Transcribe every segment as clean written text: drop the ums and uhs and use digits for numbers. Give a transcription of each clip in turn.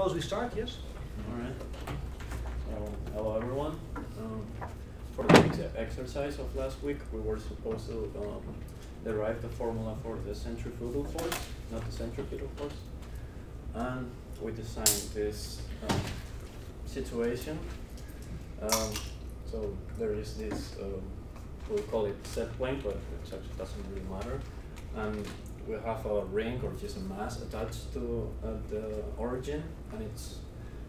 propose we start, yes? Alright. So, hello everyone. For the exercise of last week, we were supposed to derive the formula for the centrifugal force, not the centripetal force. And we designed this situation. So there is this, we'll call it set plane, but it actually doesn't really matter. And we have a ring or just a mass attached to the origin, and it's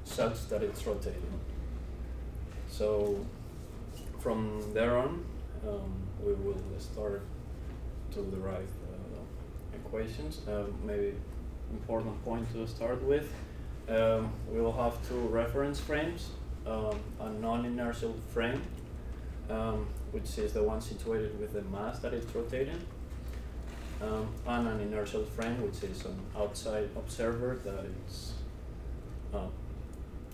such that it's rotating. So from there on, we will start to derive equations. Maybe important point to start with. We will have two reference frames, a non-inertial frame, which is the one situated with the mass that it's rotating, and an inertial frame, which is an outside observer that is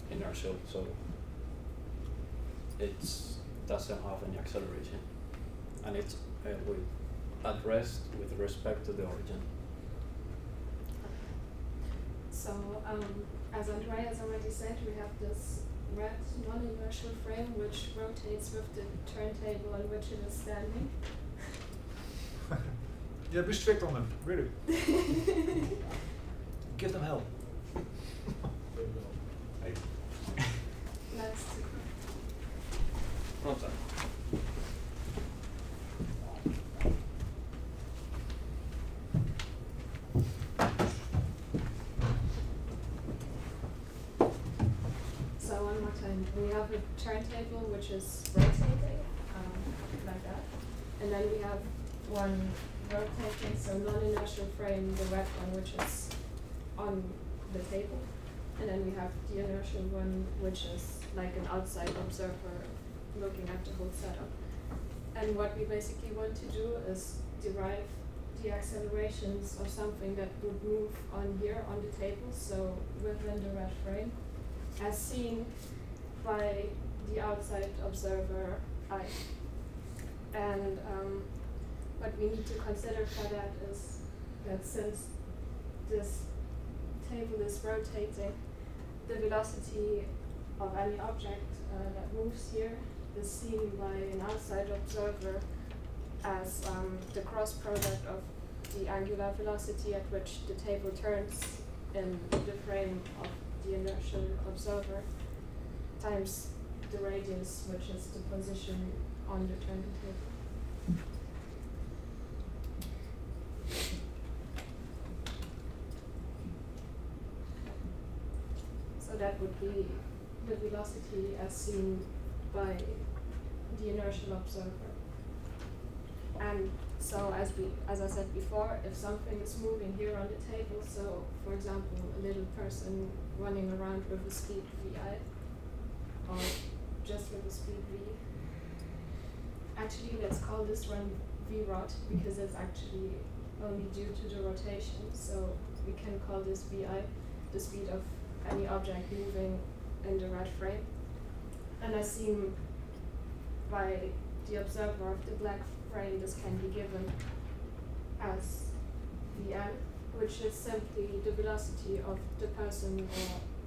inertial, so it doesn't have any acceleration, and it's at rest with respect to the origin. So, as Andrea already said, we have this red non-inertial frame which rotates with the turntable on which it is standing. Yeah, be strict on them, really. Give them help. Let's see. One second. So one more time, we have a turntable which is rotating, like that, and then we have one rotating, so non-inertial frame, the red one, which is on the table, and then we have the inertial one, which is like an outside observer looking at the whole setup. And what we basically want to do is derive the accelerations of something that would move on here on the table, so within the red frame, as seen by the outside observer eye. And what we need to consider for that is that since this table is rotating, the velocity of any object that moves here is seen by an outside observer as the cross product of the angular velocity at which the table turns in the frame of the inertial observer times the radius, which is the position on the turntable. So that would be the velocity as seen by the inertial observer. And so as I said before, if something is moving here on the table, so for example a little person running around with a speed vi, or just with a speed v, actually let's call this run v rot because it's actually only due to the rotation, so we can call this vi the speed of any object moving in the red frame. And as seen by the observer of the black frame, this can be given as Vn, which is simply the velocity of the person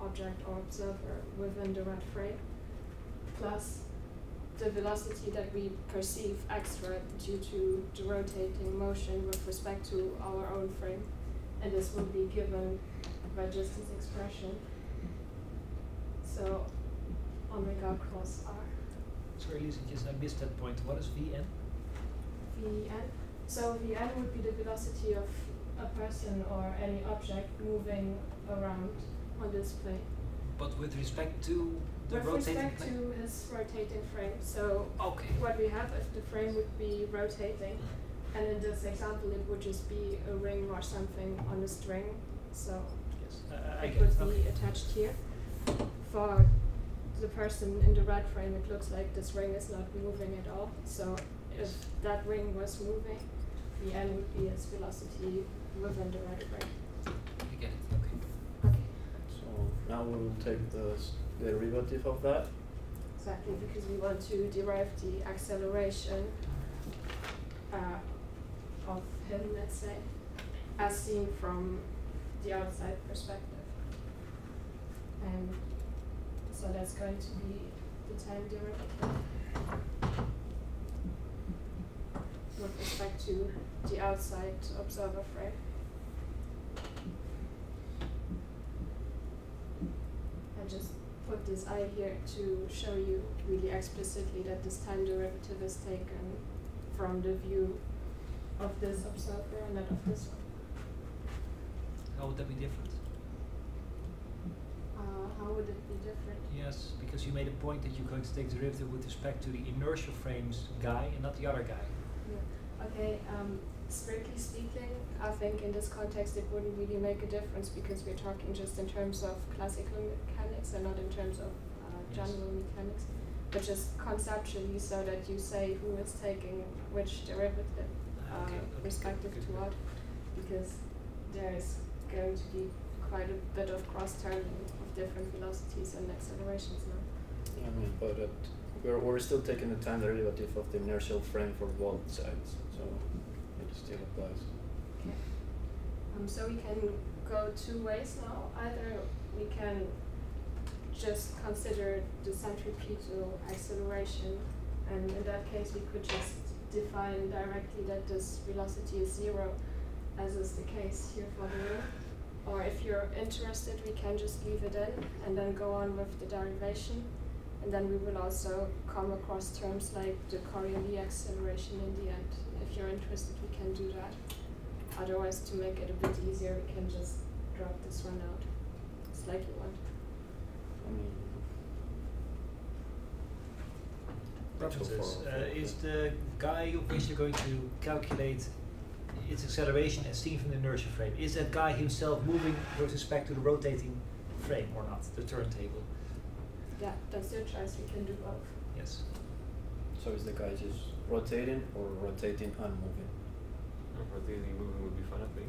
or object or observer within the red frame, plus the velocity that we perceive extra due to the rotating motion with respect to our own frame. And this will be given by just this expression. So omega cross r. Sorry, Lisa, just I missed that point. What is Vn? Vn. So Vn would be the velocity of a person or any object moving around on this plane. But with respect to the with rotating respect plane? to his rotating frame. So okay. What we have, if the frame would be rotating, and in this example it would just be a ring or something on a string, so Yes, it would be attached here. For the person in the red frame, it looks like this ring is not moving at all. So if that ring was moving, the n would be its velocity within the red frame. You get it, okay. Okay. So now we will take the derivative of that. Exactly, because we want to derive the acceleration of him, let's say, as seen from the outside perspective. So that's going to be the time derivative with respect to the outside observer frame. I just put this I here to show you really explicitly that this time derivative is taken from the view of this observer and not of this one. How would that be different? How would it be different? Yes, because you made a point that you're going to take the derivative with respect to the inertial frames guy and not the other guy. Yeah. Okay, strictly speaking, I think in this context it wouldn't really make a difference because we're talking just in terms of classical mechanics and not in terms of general mechanics, but just conceptually so that you say who is taking which derivative respective to what, because there is going to be quite a bit of cross-turning of different velocities and accelerations now. Yeah, I mean, but we're still taking the time derivative of the inertial frame for both sides, so it still applies. Okay. So we can go two ways now. Either we can just consider the centripetal acceleration, and in that case we could just define directly that this velocity is 0, as is the case here for the ring. Or if you're interested, we can just leave it in and then go on with the derivation. And then we will also come across terms like the Coriolis acceleration in the end. If you're interested, we can do that. Otherwise, to make it a bit easier, we can just drop this one out. It's like you want. I mean, References. Is the guy of which you're going to calculate its acceleration as seen from the inertial frame, is that guy himself moving with respect to the rotating frame or not, the turntable? Yeah, that's your choice. We can do both. Yes. so is the guy just rotating or rotating and moving? Rotating and moving would be fine, I think.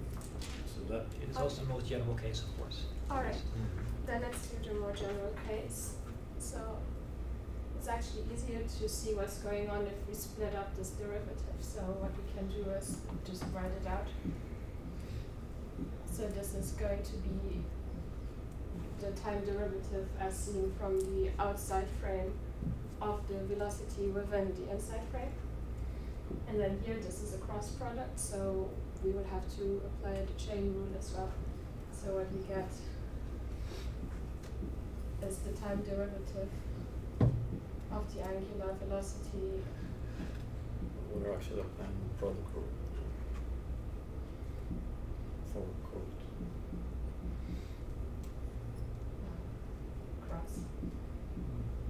So that It is also the most general case, of course. All right. Then let's do the more general case. So it's actually easier to see what's going on if we split up this derivative. So what we can do is just write it out. So this is going to be the time derivative as seen from the outside frame of the velocity within the inside frame. And then here this is a cross product, so we would have to apply the chain rule as well. So what we get is the time derivative of the angular velocity. we're actually applying product rule for code. Cross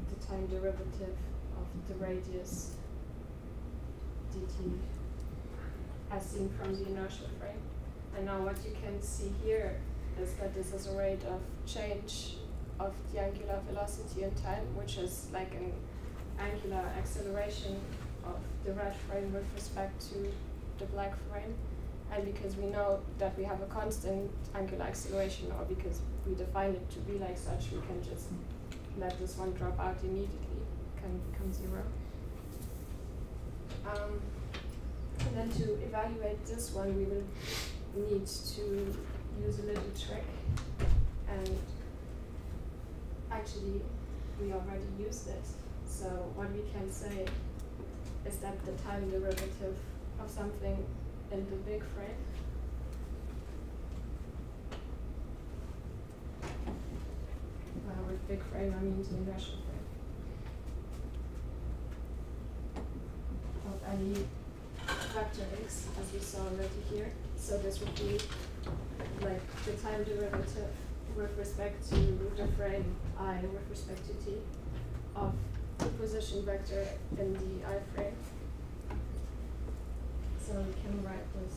the time derivative of the radius dt as seen from the inertial frame. And now what you can see here is that this is a rate of change of the angular velocity in time, which is like an angular acceleration of the red frame with respect to the black frame. And because we know that we have a constant angular acceleration, or because we define it to be like such, we can just let this one drop out immediately, can become 0. And then to evaluate this one, we will need to use a little trick. And actually, we already used it. So what we can say is that the time derivative of something in the big frame with big frame, I mean the inertial frame of any vector x, as we saw already here. So this would be like the time derivative with respect to the frame I with respect to t of the position vector in the I frame. So we can write this.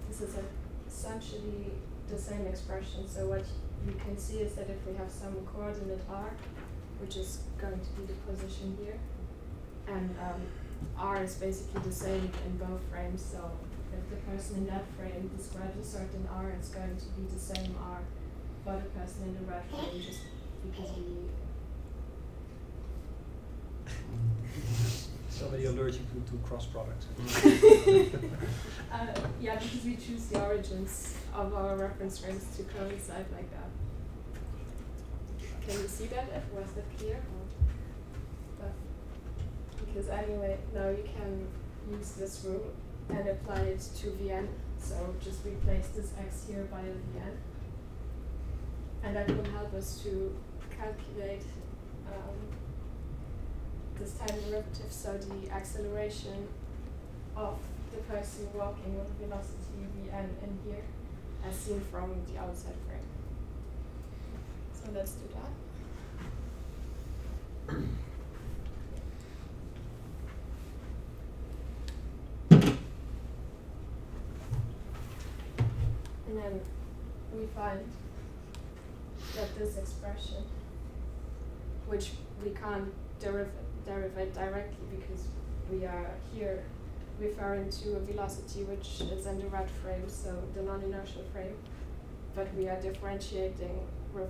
This is essentially the same expression. So what you can see is that if we have some coordinate r, which is going to be the position here, and r is basically the same in both frames, so if the person in that frame describes a certain r, it's going to be the same r for the person in the red frame, just because we allergic to cross products. Yeah, because we choose the origins of our reference frames to coincide like that. Can you see that? Was that clear? Because anyway, now you can use this rule and apply it to Vn. So just replace this x here by a Vn. And that will help us to calculate this time derivative, so the acceleration of the person walking with velocity Vn in here as seen from the outside frame. So let's do that. And then we find that this expression, which we can't derive directly because we are here referring to a velocity which is in the red frame, so the non-inertial frame, but we are differentiating with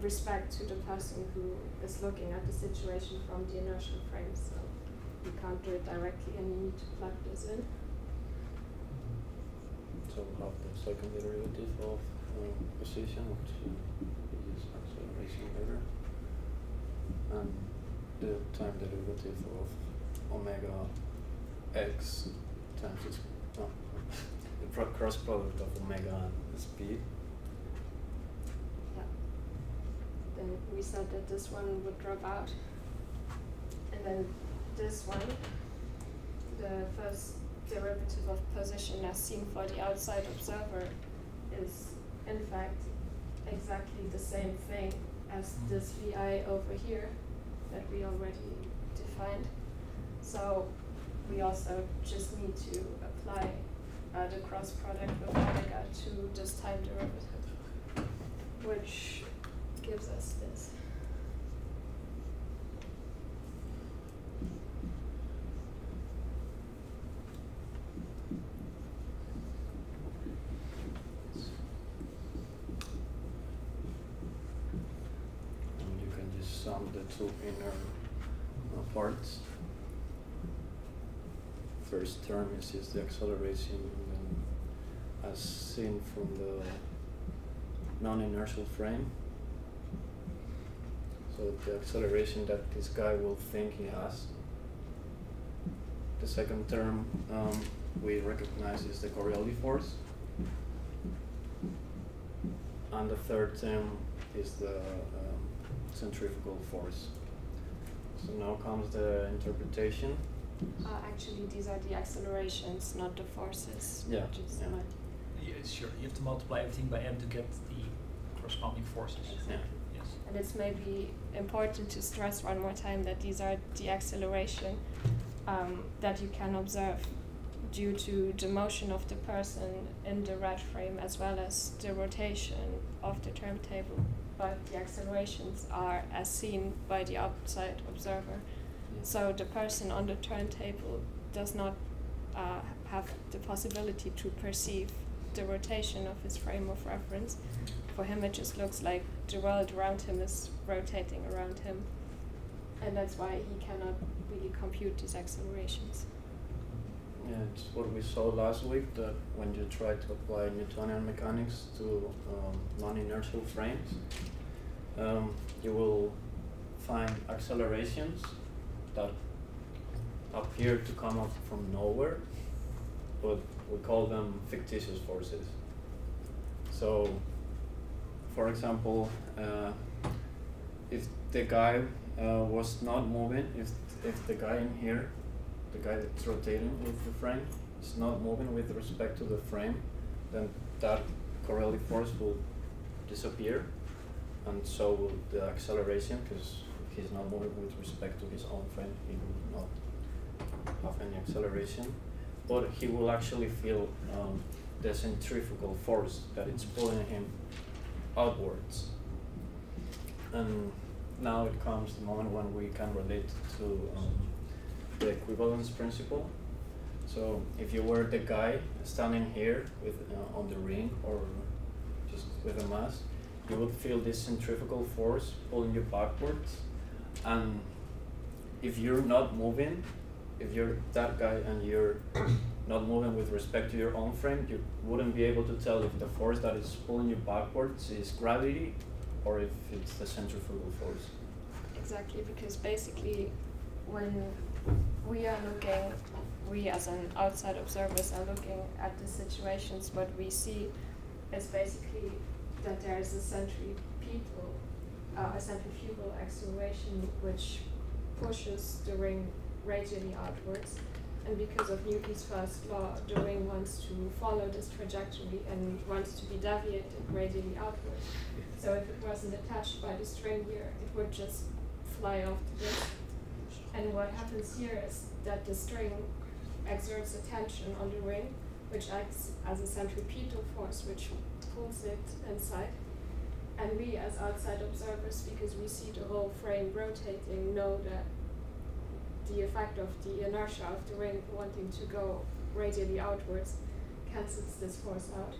respect to the person who is looking at the situation from the inertial frame, so we can't do it directly and you need to plug this in. So we have the second derivative of position, which is acceleration later, and the time derivative of omega x times its the cross product of omega and speed. Yeah. Then we said that this one would drop out, and then this one, the first derivative of position as seen for the outside observer, is in fact exactly the same thing as this Vi over here that we already defined. So we also just need to apply the cross product with omega to this time derivative, which gives us this. And you can just sum the two inner parts. First term is just the acceleration, and as seen from the non-inertial frame. So the acceleration that this guy will think he has. The second term we recognize is the Coriolis force. And the third term is the centrifugal force. So now comes the interpretation. Actually, these are the accelerations, not the forces. Yeah, Just yeah. Yeah, sure. You have to multiply everything by m to get the corresponding forces. Yeah. Yes. And it's maybe important to stress one more time that these are the acceleration that you can observe due to the motion of the person in the red frame as well as the rotation of the turntable. But the accelerations are as seen by the outside observer. So the person on the turntable does not have the possibility to perceive the rotation of his frame of reference. For him it just looks like the world around him is rotating around him. And that's why he cannot really compute these accelerations. Yeah, it's what we saw last week, that when you try to apply Newtonian mechanics to non-inertial frames, you will find accelerations that appear to come up from nowhere, but we call them fictitious forces. So, for example, if the guy was not moving, if the guy in here, the guy that's rotating with the frame, is not moving with respect to the frame, then that Coriolis force will disappear, and so will the acceleration, because if he's not moving with respect to his own frame, he will not have any acceleration, but he will actually feel the centrifugal force that it's pulling him outwards. And now it comes the moment when we can relate to the equivalence principle. So if you were the guy standing here with on the ring or just with a mass, you would feel this centrifugal force pulling you backwards, and if you're not moving, if you're that guy and you're not moving with respect to your own frame, you wouldn't be able to tell if the force that is pulling you backwards is gravity or if it's the centrifugal force. Exactly, because basically when we are looking, we as an outside observers are looking at the situations, what we see is basically that there is a centrifugal acceleration which pushes the ring radially outwards, and because of Newton's first law, the ring wants to follow this trajectory and wants to be deviated radially outwards. So if it wasn't attached by the string here, it would just fly off the disc. And what happens here is that the string exerts a tension on the ring, which acts as a centripetal force which pulls it inside. And we as outside observers, because we see the whole frame rotating, know that the effect of the inertia of the ring wanting to go radially outwards cancels this force out.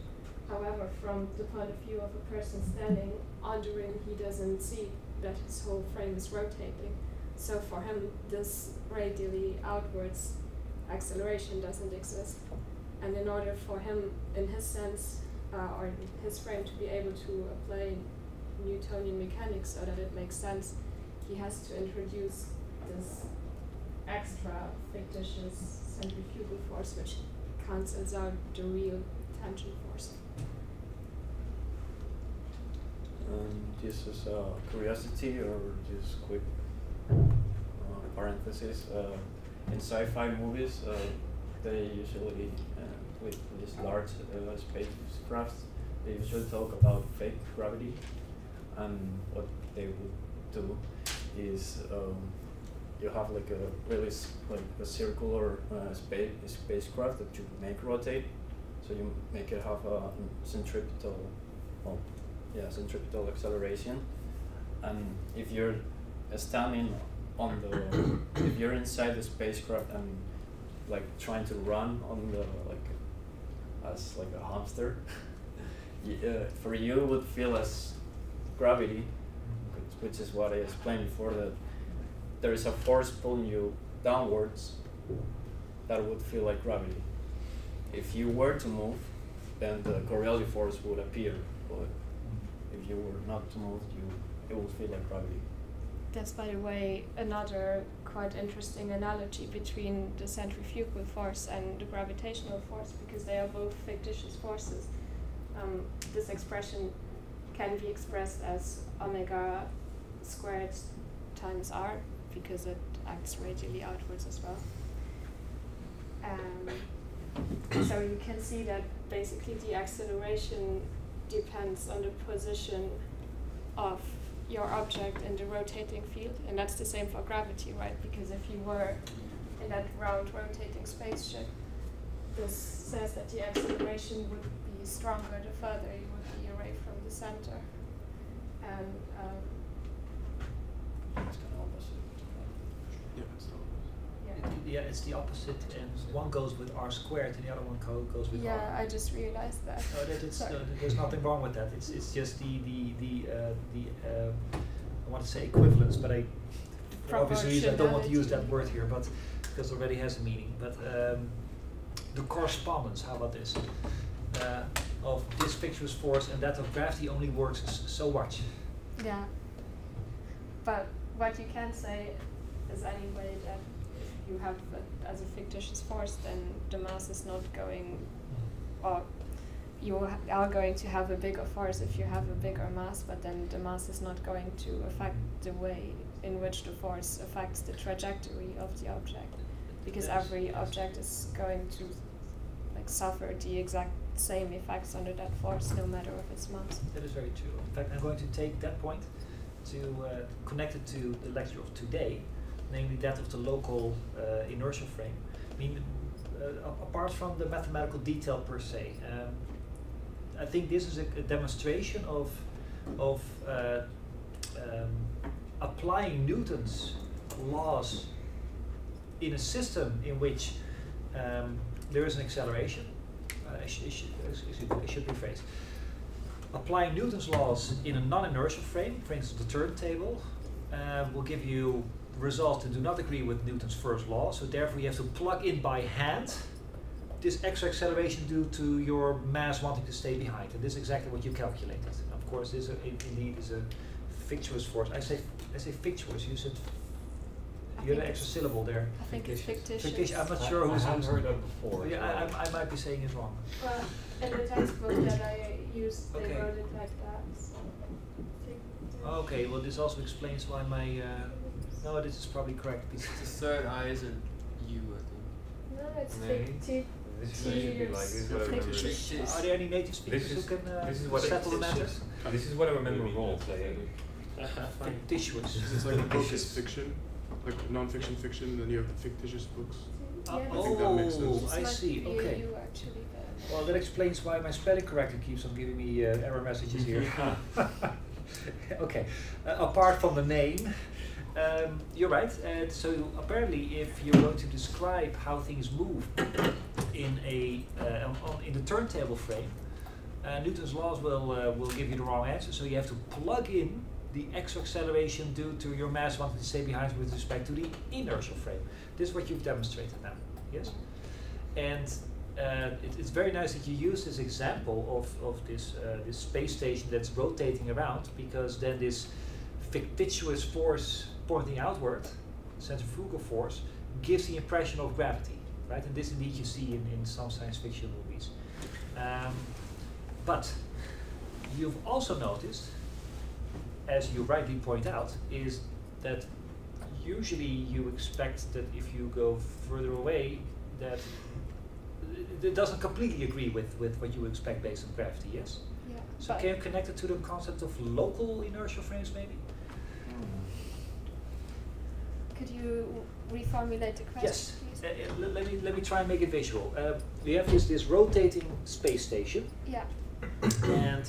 However, from the point of view of a person standing on the ring, he doesn't see that his whole frame is rotating. So for him, this radially outwards acceleration doesn't exist. And in order for him, in his sense, or in his frame to be able to apply Newtonian mechanics so that it makes sense, he has to introduce this extra fictitious centrifugal force which cancels out the real tension force. Just as a curiosity or just quick parenthesis, in sci-fi movies, they usually, with these large spacecrafts, they usually talk about fake gravity, and what they would do is you have like a really like a circular spacecraft that you make rotate, so you make it have a centripetal, centripetal acceleration, and if you're standing on the, if you're inside the spacecraft and like trying to run on the as like a hamster, for you it would feel as gravity, which is what I explained before, that there is a force pulling you downwards that would feel like gravity. If you were to move, then the Coriolis force would appear, but if you were not to move, it would feel like gravity. That's, by the way, another quite interesting analogy between the centrifugal force and the gravitational force, because they are both fictitious forces. This expression can be expressed as omega squared times r, because it acts radially outwards as well. So you can see that basically the acceleration depends on the position of your object in the rotating field, and that's the same for gravity, right? Because if you were in that round rotating spaceship, this says that the acceleration would be stronger the further you would be away from the center. And It's kind of opposite. Yeah, it's the opposite, and one goes with r squared and the other one goes with r. yeah, I just realized that. There's nothing wrong with that. It's just the I want to say equivalence, but for obvious reasons I don't want to use that word here, but because it already has a meaning. But the correspondence, how about this? Of this fictitious force and that of gravity only works so much. Yeah. But what you can say is anyway that if you have as a fictitious force, then the mass is not going, or you are going to have a bigger force if you have a bigger mass, but then the mass is not going to affect the way in which the force affects the trajectory of the object, because every object is going to suffer the exact same effects under that force, no matter of its mass. That is very true. In fact, I'm going to take that point to connect it to the lecture of today, namely that of the local inertial frame. I mean, apart from the mathematical detail per se, I think this is a demonstration of applying Newton's laws in a system in which there is an acceleration. I should rephrase. Applying Newton's laws in a non-inertial frame, for instance the turntable, will give you results that do not agree with Newton's first law, so therefore you have to plug in by hand this extra acceleration due to your mass wanting to stay behind, and this is exactly what you calculated. Of course, this indeed is a fictitious force. I say fictitious. You said you had an extra syllable there. I think it's fictitious. I'm not sure who's. I haven't heard that before. Yeah, I might be saying it wrong. Well, in the textbook that I used, they Okay. wrote it like that. So. Okay, well this also explains why my. No, this is probably correct. The third I is an U, I think. No, it's Nee. fictitious. This should be like, this is what I remember. Fictitious. Are there any native speakers This who is- can this is what settle the it's matter? This is what I remember role playing. Fictitious. It's like a book is fiction, like non-fiction fiction, then you have the fictitious books. Yeah, I think that makes sense. Oh, I It's see. like Okay. You actually. Well, that explains why my spelling corrector keeps on giving me error messages here. Okay. Apart from the name, you're right. So apparently, if you're going to describe how things move in in the turntable frame, Newton's laws will give you the wrong answer. So you have to plug in the extra acceleration due to your mass wanting to stay behind with respect to the inertial frame. This is what you've demonstrated now. Yes, and it's very nice that you use this example of this space station that's rotating around, because then this fictitious force pointing outward, centrifugal force, gives the impression of gravity, right? And this indeed you see in some science fiction movies. But you've also noticed, as you rightly point out, is that usually you expect that if you go further away, that it doesn't completely agree with what you expect based on gravity, yes? Yeah. So but can you connect it to the concept of local inertial frames maybe? could you reformulate the question, Yes. please? Let me try and make it visual. We have this rotating space station, Yeah. and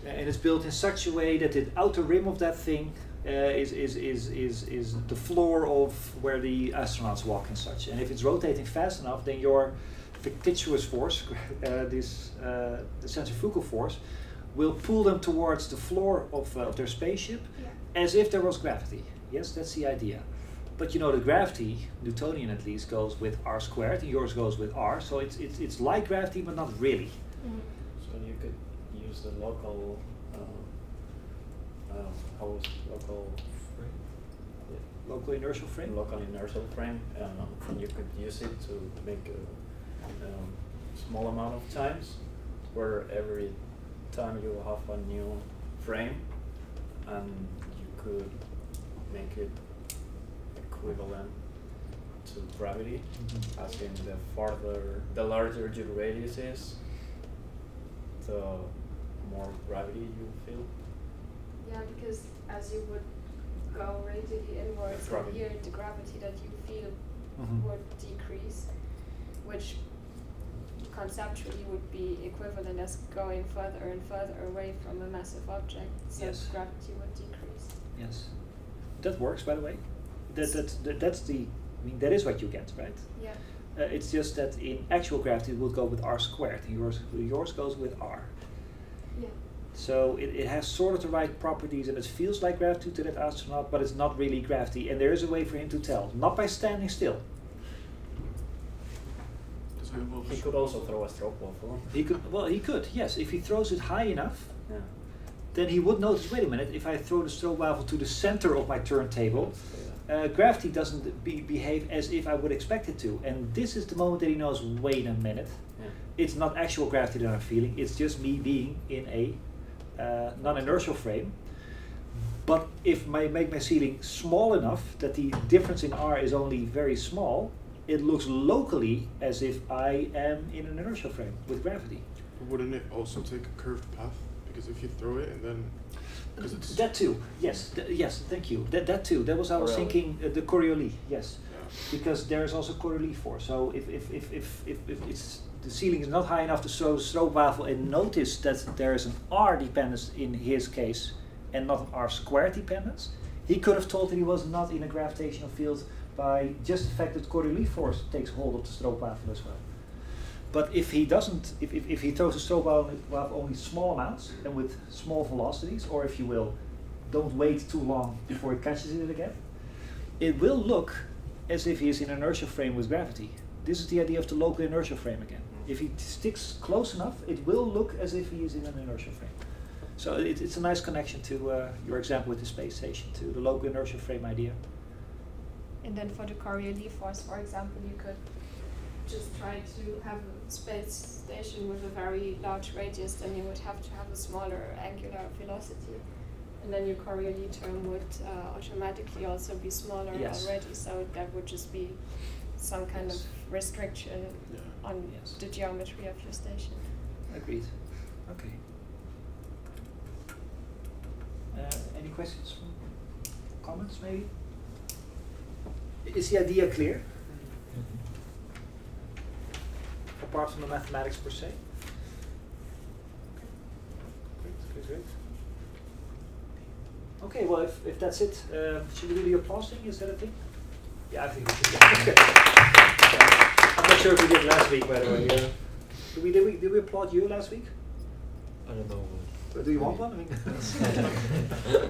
it's built in such a way that the outer rim of that thing is the floor of where the astronauts walk and such. And if it's rotating fast enough, then your fictitious force, the centrifugal force, will pull them towards the floor of their spaceship, Yeah. as if there was gravity. Yes, that's the idea. But you know, the gravity, Newtonian at least, goes with r squared, and yours goes with r. So it's like gravity, but not really. Mhm. So you could use the local, Local inertial frame. local inertial frame, and you could use it to make a small amount of times, where every time you have a new frame, and you could make it equivalent to gravity, Mhm. as in the larger your radius is, the more gravity you feel. Yeah, because as you would go radially inwards, Gravity. here the gravity that you feel Mhm. would decrease, which conceptually would be equivalent as going further and further away from a massive object, so Yes. gravity would decrease. Yes, that works, by the way. That's the. I mean, that is what you get, right? Yeah. It's just that in actual gravity it would go with r squared, and yours goes with r. Yeah. So it has sort of the right properties, and it feels like gravity to that astronaut, but it's not really gravity. And there is a way for him to tell, not by standing still. Does it involve He could also throw a strobe waffle. He could, yes. If he throws it high enough, Yeah. then he would notice, wait a minute, if I throw the strobe waffle to the center of my turntable, Yeah. gravity doesn't behave as if I would expect it to. And this is the moment that he knows, wait a minute, Yeah. it's not actual gravity that I'm feeling, it's just me being in a non-inertial frame. But if I make my ceiling small enough that the difference in R is only very small, it looks locally as if I am in an inertial frame with gravity. But wouldn't it also take a curved path? Because if you throw it and then, because it's That too, yes, yes, thank you. That too, that was I was Coriolis. thinking, the Coriolis, yes. yeah. Because there is also Coriolis force. So if it's the ceiling is not high enough to throw the strobe waffle and notice that there is an R dependence in his case and not an R squared dependence, he could have told that he was not in a gravitational field by just the fact that Coriolis force takes hold of the strobe waffle as well. But if he doesn't, if he throws the strobe waffle only small amounts and with small velocities, or if you will, don't wait too long before it catches it again, it will look as if he is in an inertial frame with gravity. This is the idea of the local inertial frame again. If he sticks close enough, it will look as if he is in an inertial frame. So it's a nice connection to your example with the space station, to the local inertial frame idea. And then for the Coriolis force, for example, you could just try to have a space station with a very large radius, then you would have to have a smaller angular velocity. And then your Coriolis term would automatically also be smaller already, so that would just be some kind of restriction on the geometry of your station. Agreed. Okay. Any questions? Comments maybe? Is the idea clear? Apart from the mathematics per se? Great. Okay, well, if that's it, should we do the applause thing? Is that a thing? Yeah, I think we should. I'm not sure if we did last week, by the way. Did we applaud you last week? I don't know. Do you want one? I mean,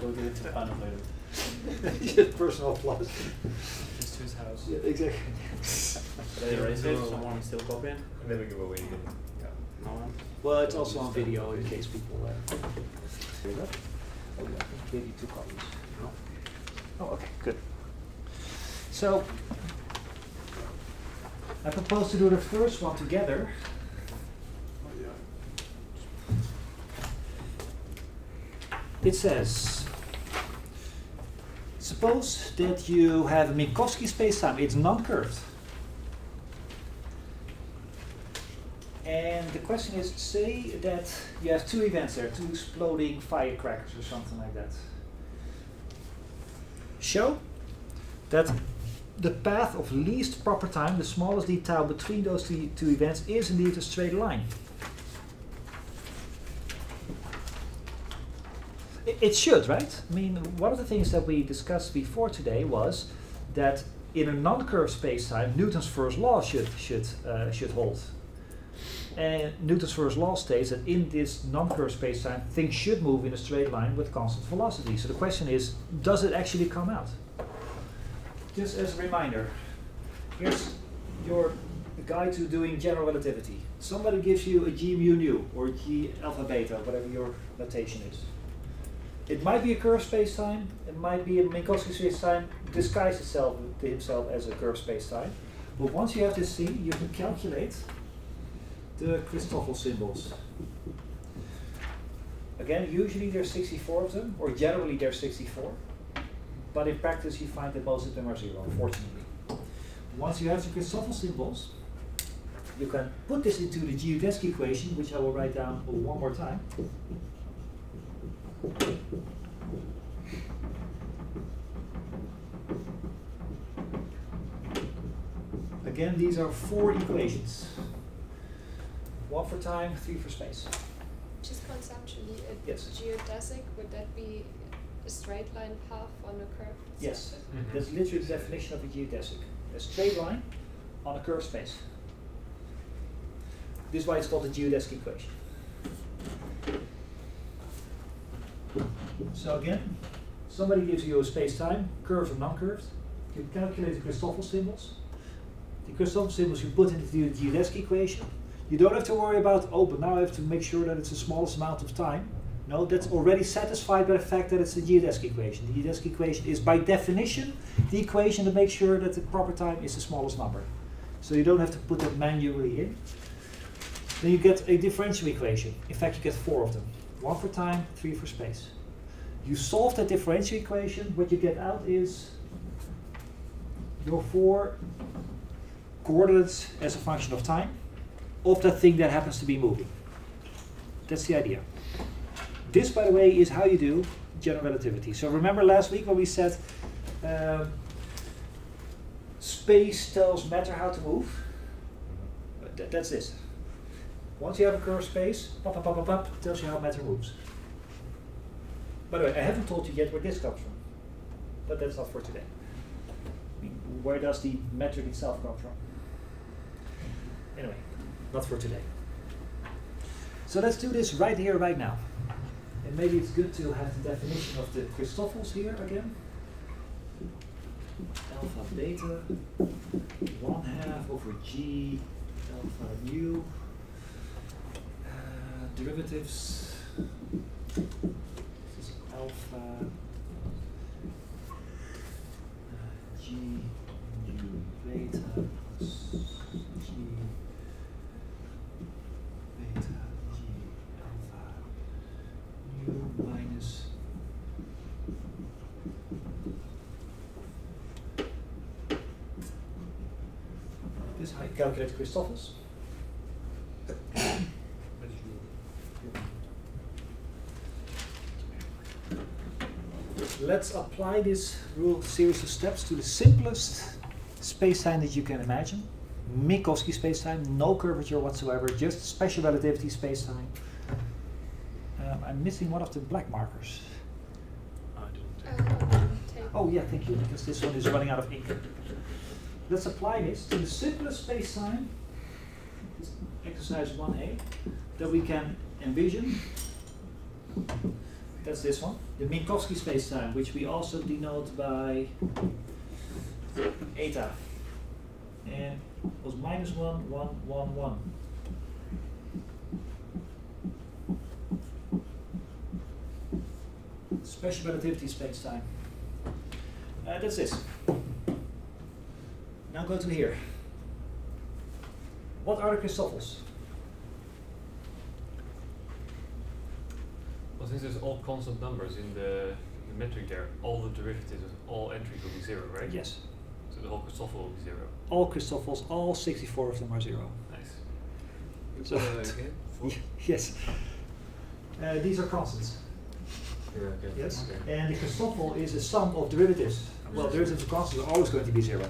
We'll give it to Panel later. just personal applause. Just to his house. Yeah, exactly. They erase it, someone is still copying. And then we give away again. No one? Well, it's also on video in case people. Here you go. Oh, yeah, I gave you 2 copies. No? Oh, okay, good. So, I propose to do the first one together. It says, suppose that you have a Minkowski spacetime. It's non-curved. And the question is, say that you have 2 events there, 2 exploding firecrackers or something like that. Show that the path of least proper time, the smallest d tau between those two events, is indeed a straight line. It should, right? I mean, one of the things that we discussed before today was that in a non-curved spacetime, Newton's first law should hold. And Newton's first law states that in this non-curved spacetime, things should move in a straight line with constant velocity. So the question is, does it actually come out? Just as a reminder, here's your guide to doing general relativity. Somebody gives you a g mu nu, or g alpha beta, whatever your notation is. It might be a curved spacetime, it might be a Minkowski spacetime disguised itself to himself as a curved spacetime. But once you have this thing, you can calculate the Christoffel symbols. Again, usually there's 64 of them, or generally there's 64. But in practice you find that most of them are 0, unfortunately. Once you have the Christoffel symbols, you can put this into the geodesic equation, which I will write down one more time. Again, these are 4 equations. 1 for time, 3 for space. Just conceptually, a Yes. geodesic, would that be a straight line path on a curved Yes, surface? that's literally the definition of a geodesic. A straight line on a curved space. This is why it's called the geodesic equation. So again, somebody gives you a space-time, curved or non-curved. You calculate the Christoffel symbols. The Christoffel symbols you put into the geodesic equation. You don't have to worry about, oh, but now I have to make sure that it's the smallest amount of time. No, that's already satisfied by the fact that it's a geodesic equation. The geodesic equation is by definition the equation that makes sure that the proper time is the smallest number. So you don't have to put that manually in. Then you get a differential equation. In fact, you get 4 of them. 1 for time, 3 for space. You solve that differential equation, what you get out is your 4 coordinates as a function of time of that thing that happens to be moving. That's the idea. This, by the way, is how you do general relativity. So remember last week when we said space tells matter how to move? That's this. Once you have a curved space, pop, pop, pop, pop, pop, tells you how matter moves. By the way, I haven't told you yet where this comes from, but that's not for today. I mean, where does the metric itself come from? Anyway, not for today. So let's do this right here, right now. And maybe it's good to have the definition of the Christoffels here again. alpha beta 1/2 over g alpha mu derivatives. This is alpha g mu beta plus g beta g alpha mu minus this is how you calculate Christoffels. Let's apply this rule series of steps to the simplest space-time that you can imagine. Minkowski space-time, no curvature whatsoever, just special relativity space-time. I'm missing one of the black markers. Oh yeah, thank you, because this one is running out of ink. Let's apply this to the simplest space-time, exercise 1a, that we can envision. That's this one, the Minkowski space-time, which we also denote by eta. And it was -1, 1, 1, 1. Special relativity space-time. That's this. Now go to here. What are the Christoffels? Well, since there's all constant numbers in the metric there, all the derivatives of all entries will be 0, right? Yes. So the whole Christoffel will be 0. All Christoffels, all 64 of them are 0. Nice. So Again? yes. These are constants. Yeah, okay. Yes. Okay. And the Christoffel is a sum of derivatives. Well, derivatives of constants are always going to be 0.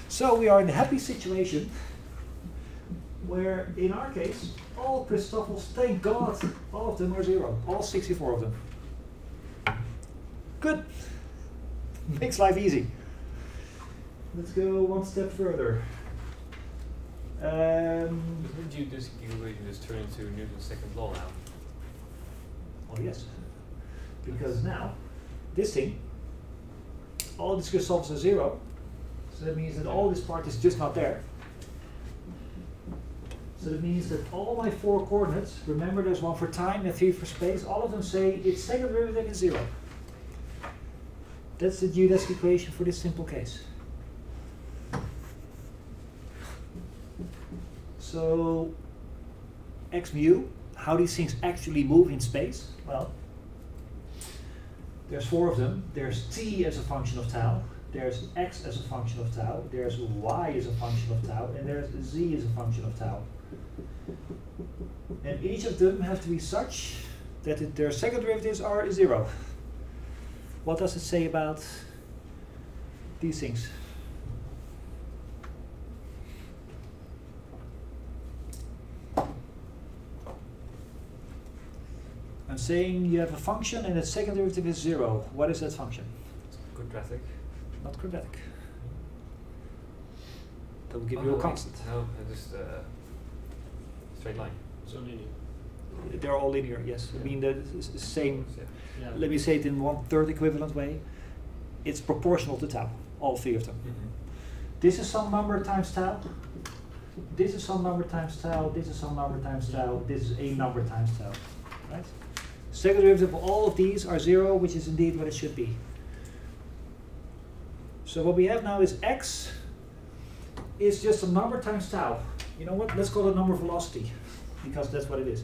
So we are in a happy situation where, in our case, all Christoffels, thank God, all of them are 0. All 64 of them. Good. Makes life easy. Let's go one step further. Wouldn't you this equation just turn into Newton's second law now? Oh yes. Because now, this thing, all these Christoffels are 0. So that means that all this part is just not there. So that means that all my 4 coordinates, remember there's 1 for time and 3 for space, all of them say its second derivative is 0. That's the geodesic equation for this simple case. So, x mu, how these things actually move in space? Well, there's 4 of them. There's t as a function of tau, there's x as a function of tau, there's y as a function of tau, and there's z as a function of tau. And each of them have to be such that their second derivatives are 0. What does it say about these things? I'm saying you have a function and its second derivative is 0. What is that function? It's quadratic. Not quadratic. That will give Oh, you a no, constant. No, just straight line. So linear. They're all linear, yes. I mean, the same. Yeah. Let me say it in 1/3 equivalent way. It's proportional to tau, all 3 of them. This is some number times tau. This is some number times tau. This is some number times tau. This is a number times tau. Right? Second derivative of all of these are 0, which is indeed what it should be. So what we have now is x is just a number times tau. You know what? Let's call it number velocity, because that's what it is.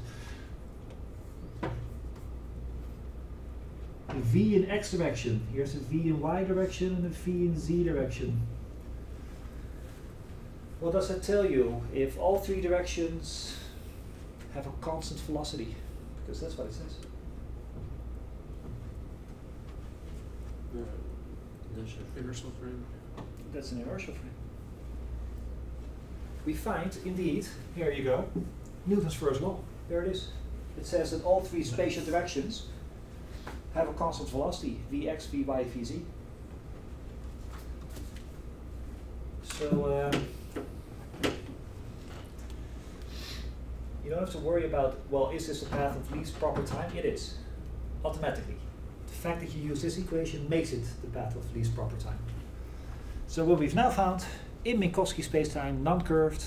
A v in x direction. Here's a v in y direction and a v in z direction. What does that tell you? If all 3 directions have a constant velocity, because that's what it says. Inertial frame. That's an inertial frame. We find, indeed, here you go, Newton's first law. There it is. It says that all 3 spatial directions have a constant velocity, vx, vy, vz. So, you don't have to worry about, well, is this a path of least proper time? It is, automatically. The fact that you use this equation makes it the path of least proper time. So what we've now found, in Minkowski spacetime, non-curved,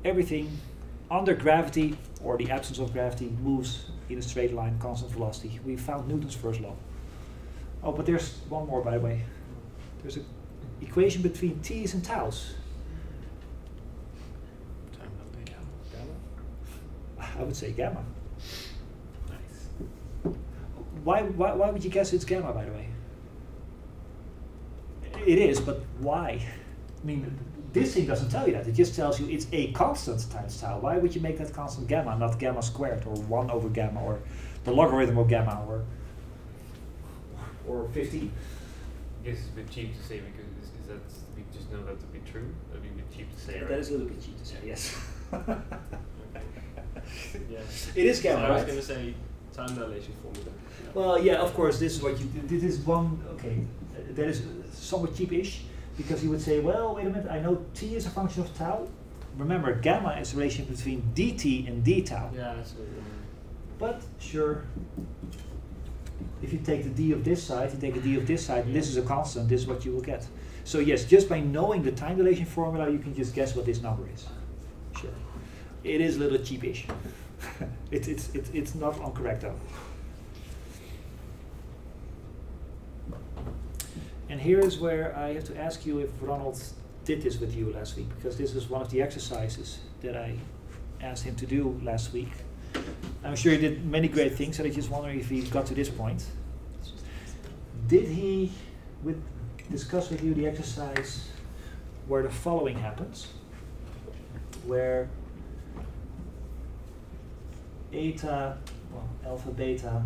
everything under gravity, or the absence of gravity, moves in a straight line, constant velocity. We found Newton's first law. Oh, but there's one more, by the way. There's an equation between t's and tau's. I would say gamma. Nice. Why would you guess it's gamma, by the way? It is, but why? I mean, this thing doesn't tell you that. It just tells you it's a constant times tau. Why would you make that constant gamma, not gamma squared, or 1 over gamma, or the logarithm of gamma, or 15? I guess it's a bit cheap to say because is that we just know that to be true. That'd be a bit cheap to say. That is a little bit cheap to say, yes. Yeah. It is gamma, I was right? going to say time dilation formula. Well, yeah, of course, this is what you do. This is one, okay, that is somewhat cheapish, because you would say, well, wait a minute, I know t is a function of tau. Remember, gamma is the relation between dt and d tau. Yeah, that's what But, sure, if you take the d of this side, you take the d of this side, and this is a constant, this is what you will get. So yes, just by knowing the time dilation formula, you can just guess what this number is. Sure. It is a little cheapish. It's not incorrect though. And here is where I have to ask you if Ronald did this with you last week, because this is one of the exercises that I asked him to do last week. I'm sure he did many great things, and I just wonder if he got to this point. Did he discuss with you the exercise where the following happens, where alpha beta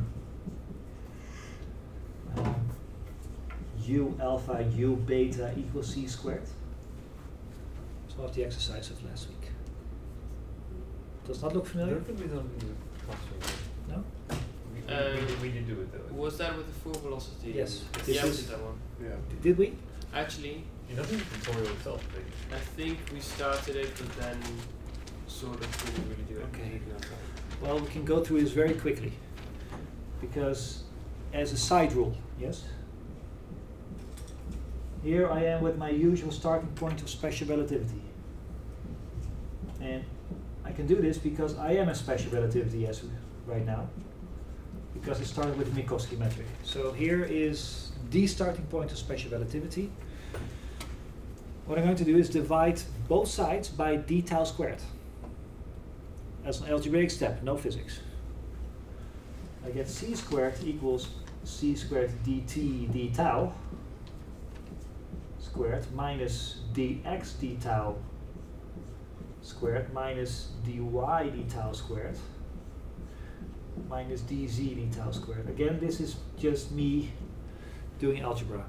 u alpha u beta equals c squared? It's one of the exercises of last week. Does not look I familiar? don't think we done in the classroom. No? We did do it though. Was that with the full velocity? Yes. Yeah, we This did is- that one. Yeah. Did we? Actually, Not in the tutorial itself, I think. I think we started it, but then sort of didn't really do it. Okay. Well, we can go through this very quickly, because as a side rule, yes? Here I am with my usual starting point of special relativity. And I can do this because I am in special relativity as right now, because it started with Minkowski metric. So here is the starting point of special relativity. What I'm going to do is divide both sides by d tau squared. As an algebraic step, no physics. I get c squared equals c squared dt d tau squared minus dx d tau squared minus dy d tau squared minus dz d tau squared. Again, this is just me doing algebra.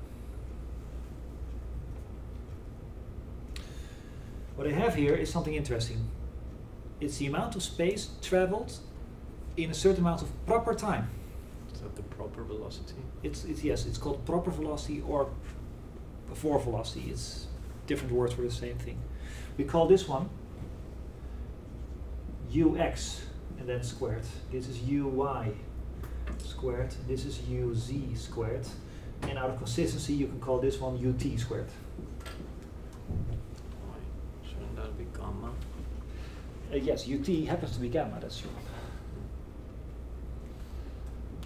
What I have here is something interesting. It's the amount of space traveled in a certain amount of proper time. Is that the proper velocity? Yes, it's called proper velocity or for velocity. It's different words for the same thing. We call this one ux and then squared. This is uy squared. This is uz squared. And out of consistency, you can call this one ut squared. Shouldn't that be gamma? Yes, ut happens to be gamma, that's true.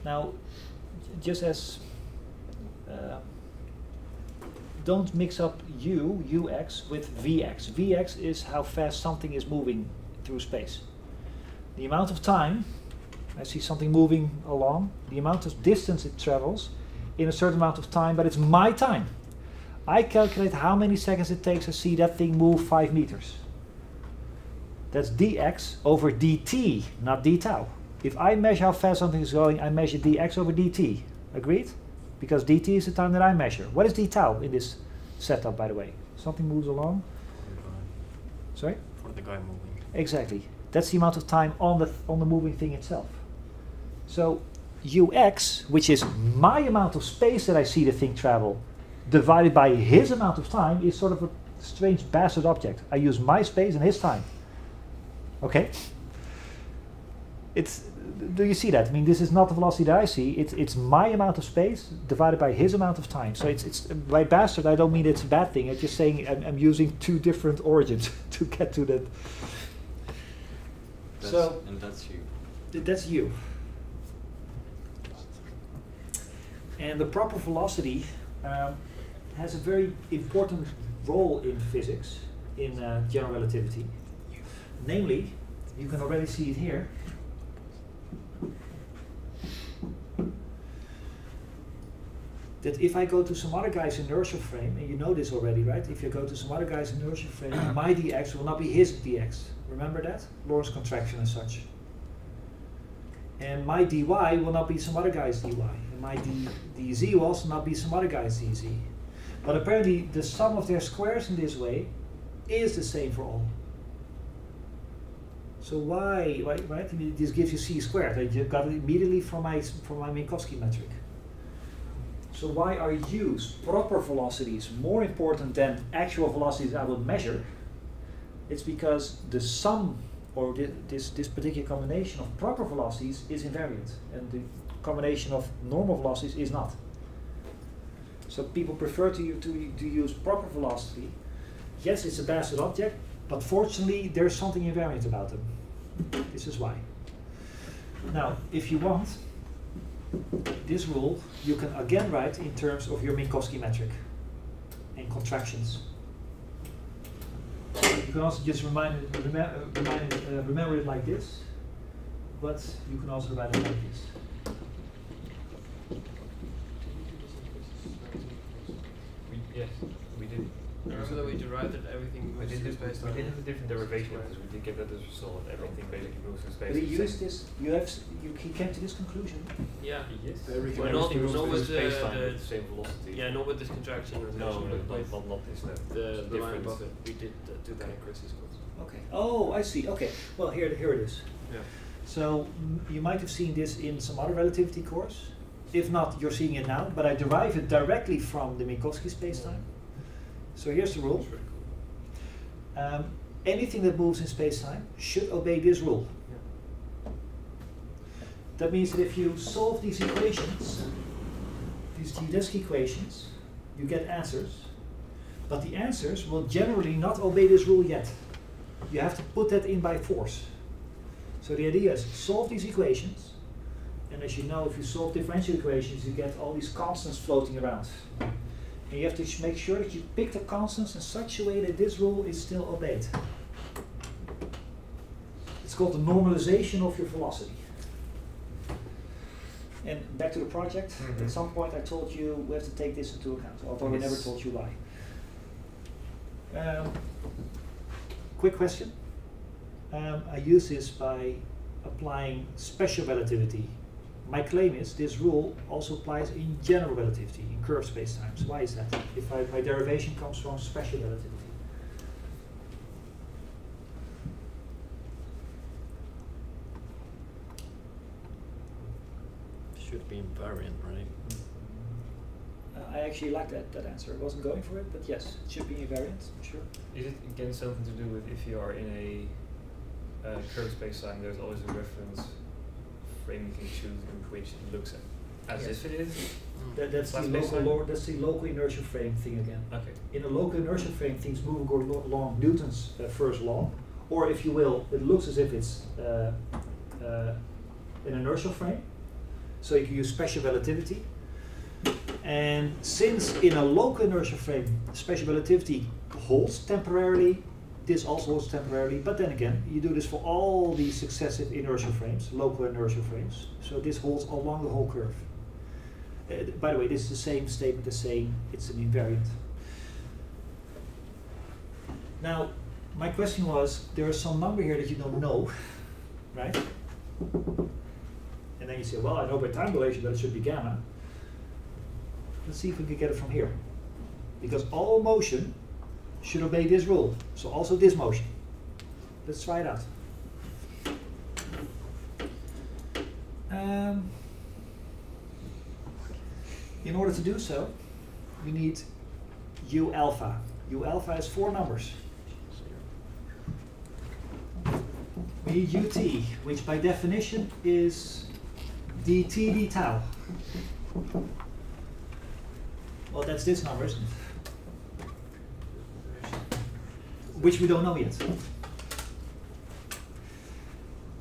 Now, just as don't mix up ux with vx. Vx is how fast something is moving through space. The amount of time, I see something moving along, the amount of distance it travels in a certain amount of time, but it's my time. I calculate how many seconds it takes to see that thing move 5 meters. That's dx over dt, not d tau. If I measure how fast something is going, I measure dx over dt. Agreed? Because dt is the time that I measure. What is d tau in this setup, by the way? Something moves along. Sorry? For the guy moving. Exactly. That's the amount of time on the moving thing itself. So ux, which is my amount of space that I see the thing travel, divided by his amount of time, is sort of a strange bastard object. I use my space and his time. Okay? do you see that? I mean, this is not the velocity that I see. It's my amount of space divided by his amount of time. So it's by bastard, I don't mean it's a bad thing. I'm just saying I'm using two different origins to get to that. And that's you. That's you. And the proper velocity has a very important role in physics, in general relativity. Namely, you can already see it here. That if I go to some other guy's inertial frame, and you know this already, right? If you go to some other guy's inertial frame, my dx will not be his dx. Remember that? Lorentz contraction and such. And my dy will not be some other guy's dy. And my dz will also not be some other guy's dz. But apparently the sum of their squares in this way is the same for all. So why right? I mean, this gives you c squared. I just got it immediately from my Minkowski metric. So why are u's proper velocities more important than actual velocities I would measure? It's because the sum, or this particular combination of proper velocities is invariant, and the combination of normal velocities is not. So people prefer to use proper velocity. Yes, it's a bastard object, but fortunately there's something invariant about them. This is why. Now, if you want, this rule you can again write in terms of your Minkowski metric and contractions. You can also just remember it like this, but you can also write it like this. Yes, we did. Remember that we derived that everything We was did based on. have a different derivation because we did get that as a result. Everything basically moves in space. But he used this. He came to this conclusion. Yeah. Yes. Everything Well, else not, moves not in with space time the with the same velocity. yeah, not with this contraction. No, not this. The line different. above it. We did do that in Chris's course. Okay. Oh, I see. Okay. Well, here it is. Yeah. So you might have seen this in some other relativity course. If not, you're seeing it now. But I derive it directly from the Minkowski spacetime. So here's the rule. That's very cool. Anything that moves in spacetime should obey this rule. That means that if you solve these equations, these Tedeschi equations, you get answers. But the answers will generally not obey this rule yet. You have to put that in by force. So the idea is solve these equations. And as you know, if you solve differential equations, you get all these constants floating around. And you have to make sure that you pick the constants in such a way that this rule is still obeyed. It's called the normalization of your velocity. And back to the project, at some point I told you we have to take this into account, although I never told you why. Quick question. I use this by applying special relativity. My claim is this rule also applies in general relativity, in curved spacetimes. Why is that? If my derivation comes from special relativity. Should be invariant, right? I actually like that answer. I wasn't going for it, but yes, it should be invariant, sure. Is it again something to do with if you are in a curved spacetime, there's always a reference frame you can choose in which it looks as if it is? That's the local inertial frame thing again. Okay. In a local inertial frame, things move along Newton's first law, or if you will, it looks as if it's an inertial frame. So you can use special relativity. And since in a local inertial frame, special relativity holds temporarily, this also holds temporarily, but then again, you do this for all these successive inertial frames, local inertial frames. So this holds along the whole curve. By the way, this is the same statement as saying it's an invariant. Now, my question was, there is some number here that you don't know, right? And then you say, well, I know by time dilation that it should be gamma. Let's see if we can get it from here. Because all motion should obey this rule. So also this motion. Let's try it out. In order to do so, we need U alpha. U alpha is 4 numbers. We a ut, which by definition is dt d tau. Well, that's this number, isn't it? Which we don't know yet.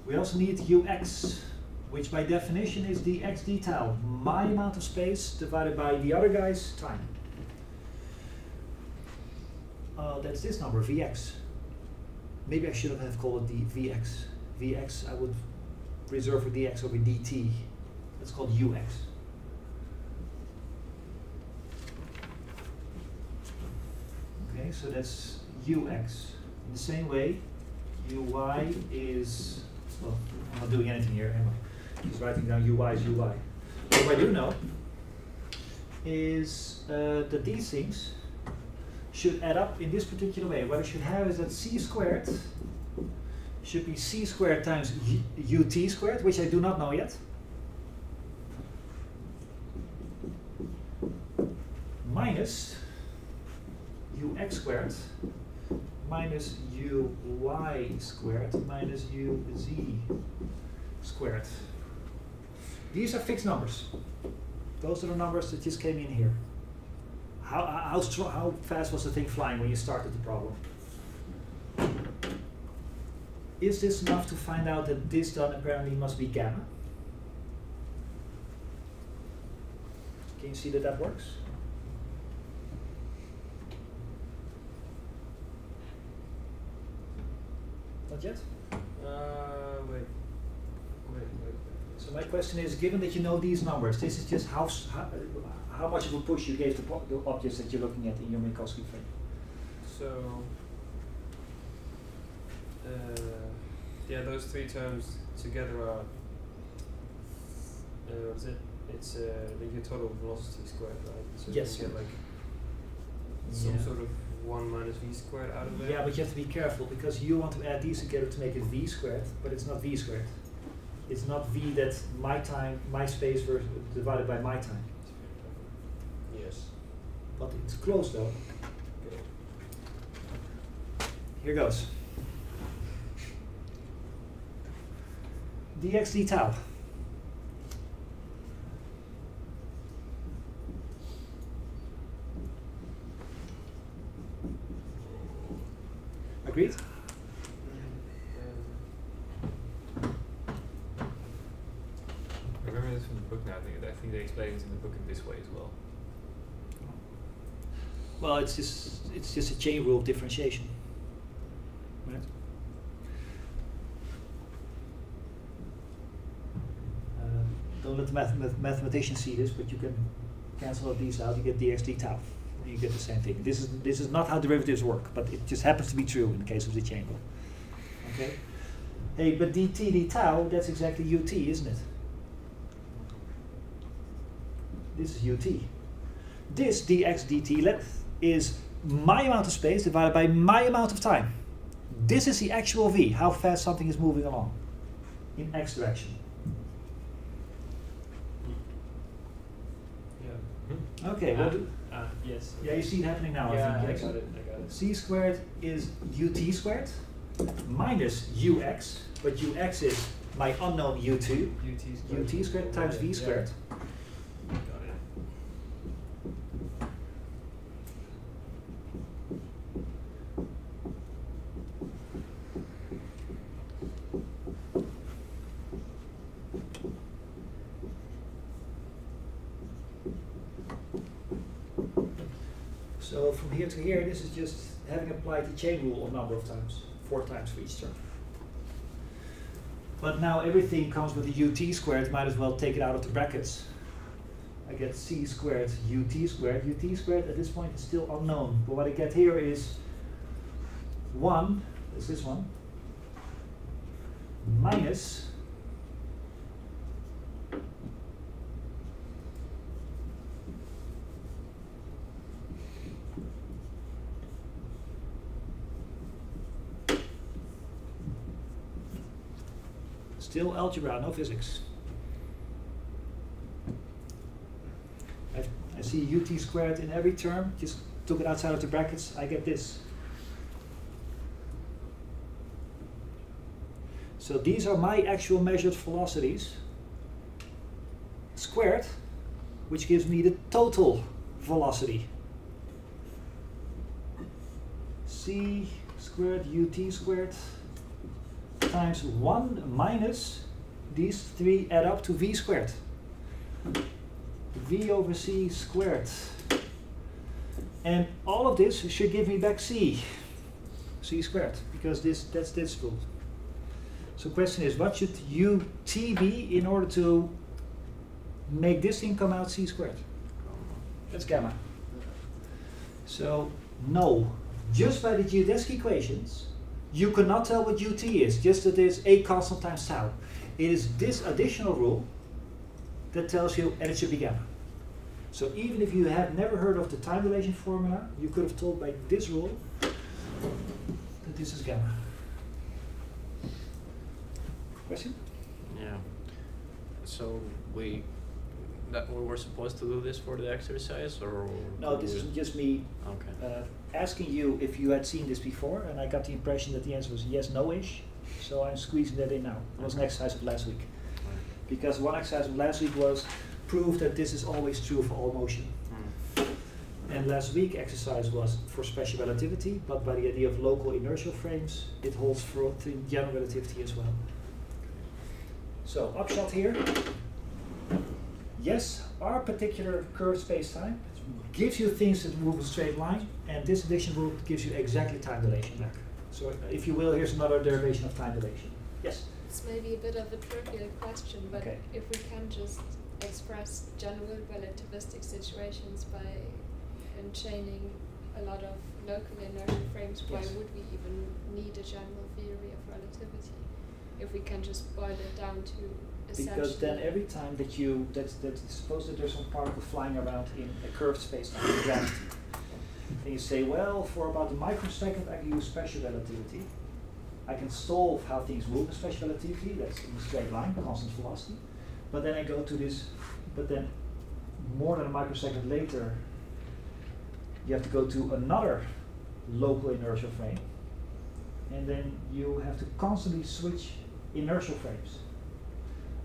We also need ux, which by definition is dx d tau, my amount of space divided by the other guy's time. That's this number, vx. Maybe I should have called it the vx. Vx I would reserve for dx over dt. That's called ux. Okay, so that's ux. In the same way, uy is, well, I'm not doing anything here, am I? Just writing down uy is uy. What I do know is that these things should add up in this particular way. What I should have is that c squared should be c squared times ut squared, which I do not know yet, minus ux squared minus uy squared minus uz squared. These are fixed numbers. Those are the numbers that just came in here. How fast was the thing flying when you started the problem? Is this enough to find out that this done apparently must be gamma? Can you see that that works? Not yet? Wait. So my question is, given that you know these numbers, this is just how much of a push you gave the objects that you're looking at in your Minkowski frame. So, yeah, those three terms together are, what is it? It's your total velocity squared, right? So Yes. you get like some sort of 1 minus v squared out of it. Yeah, but you have to be careful because you want to add these together to make it v squared, but it's not v squared. It's not v that's my time, my space versus divided by my time. Yes. But it's close though. Here goes. dx d tau. Agreed? I remember this from the book now. I think they explain it in the book in this way as well. Well, it's just a chain rule of differentiation, right? Don't let the mathematician see this, but you can cancel these out. You get dx d tau. You get the same thing. This is not how derivatives work, but it just happens to be true in the case of the chain rule. Okay. Hey, but dt d tau, that's exactly ut, isn't it? This is ut. This dx dt length is my amount of space divided by my amount of time. This is the actual v, how fast something is moving along in x direction. Yeah. Okay, well, Yes. yeah, you see it happening now. Yeah, I I think. got it. C squared is ut squared minus ux, but ux is my unknown u2. ut squared times v squared. Got it. So from here to here, this is just having applied the chain rule a number of times, 4 times for each term. But now everything comes with the ut squared, might as well take it out of the brackets. I get c squared ut squared. Ut squared at this point is still unknown. But what I get here is 1, is this one, minus still algebra, no physics. I see ut squared in every term, just took it outside of the brackets, I get this. So these are my actual measured velocities squared, which gives me the total velocity. C squared ut squared times 1 minus these 3 add up to v squared. V over c squared. And all of this should give me back c squared, because that's this rule. So the question is, what should ut be in order to make this thing come out c squared? That's gamma. So no, just by the geodesic equations, you cannot tell what ut is, just that it's a constant times tau. It is this additional rule that tells you, and it should be gamma. So even if you have never heard of the time dilation formula, you could have told by this rule that this is gamma. Question? Yeah. So we were supposed to do this for the exercise, or No, this is just me okay. asking you if you had seen this before, and I got the impression that the answer was yes, no-ish. So I'm squeezing that in now. It was an exercise of last week. Because one exercise of last week was prove that this is always true for all motion. And last week exercise was for special relativity, but by the idea of local inertial frames, it holds for general relativity as well. So upshot here. Yes, our particular curved space-time gives you things that move in a straight line, and this addition rule gives you exactly time dilation back. So if you will, here's another derivation of time dilation. Yes? It's maybe a bit of a trivial question, but Okay. if we can just express general relativistic situations by enchaining a lot of local inertial frames, why Yes. would we even need a general theory of relativity? If we can just boil it down to essentially... Because then every time that you, suppose that there's some particle flying around in a curved space-time, in gravity, and you say, well, for about a microsecond I can use special relativity. I can solve how things move in special relativity, that's in a straight line, constant velocity. But then I go to this, but then more than a microsecond later, you have to go to another local inertial frame, and then you have to constantly switch inertial frames.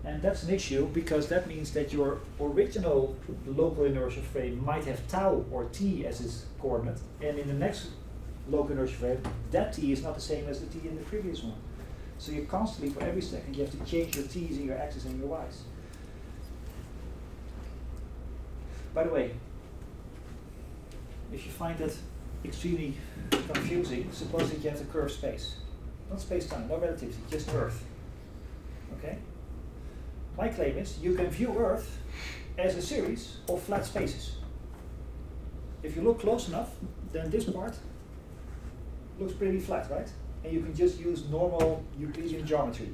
And that's an issue, because that means that your original local inertial frame might have tau or t as its coordinate, and in the next local inertial frame, that t is not the same as the t in the previous one. So you constantly, for every second, you have to change your t's and your x's and your y's. By the way, if you find that extremely confusing, suppose that you have a curved space. Not space-time, no relativity, just Earth. Okay? My claim is you can view Earth as a series of flat spaces. If you look close enough, then this part looks pretty flat, right? And you can just use normal Euclidean geometry.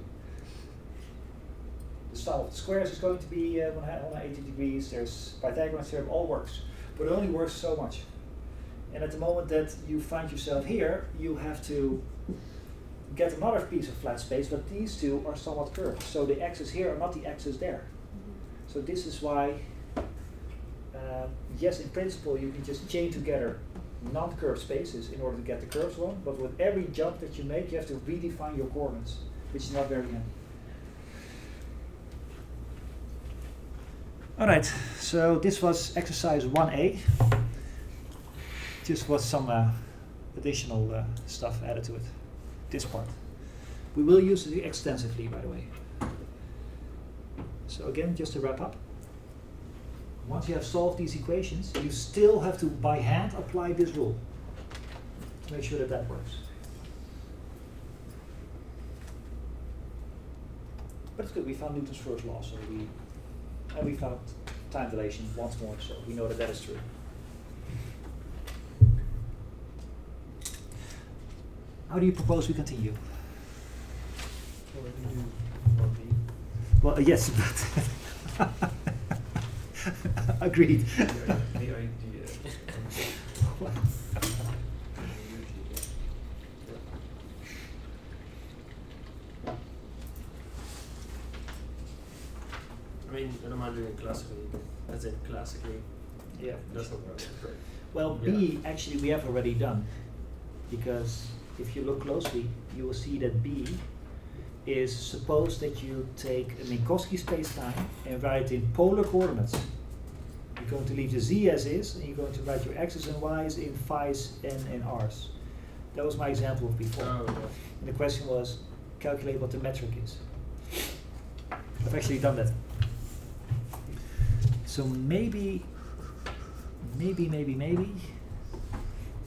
The sum of the squares is going to be 180 degrees, there's Pythagorean theorem, all works. But it only works so much. And at the moment that you find yourself here, you have to get another piece of flat space, but these two are somewhat curved. So the x's here are not the x's there. So this is why, yes, in principle, you can just chain together non-curved spaces in order to get the curved one, but with every jump that you make, you have to redefine your coordinates, which is not very handy. Alright, so this was exercise 1A. Just was some additional stuff added to it, this part. We will use it extensively, by the way. So again, just to wrap up. Once you have solved these equations, you still have to, by hand, apply this rule to make sure that that works. But it's good, we found Newton's first law, so we found time dilation once more, so we know that that is true. How do you propose we continue? Well, yes, but agreed. The idea. I mean, I don't mind doing it classically, as in classically. Yeah. That's not what I meant. Well, B actually we have already done, because if you look closely, you will see that B is suppose that you take a Minkowski spacetime and write in polar coordinates. You're going to leave the z as is, and you're going to write your x's and y's in phi's and r's. That was my example of before. Oh, yeah. And the question was, calculate what the metric is. I've actually done that. So maybe,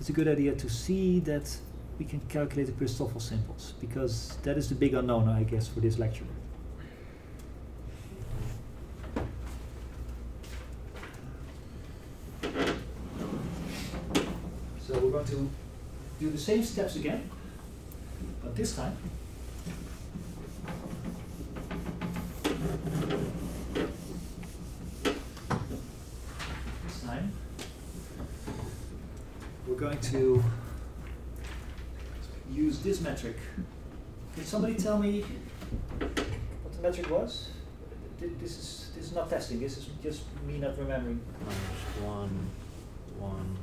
it's a good idea to see that we can calculate the Christoffel symbols, because that is the big unknown, I guess, for this lecture. So we're going to do the same steps again, but this time we're going to use this metric. Can somebody tell me what the metric was? This is not testing. This is just me not remembering. -1, 1.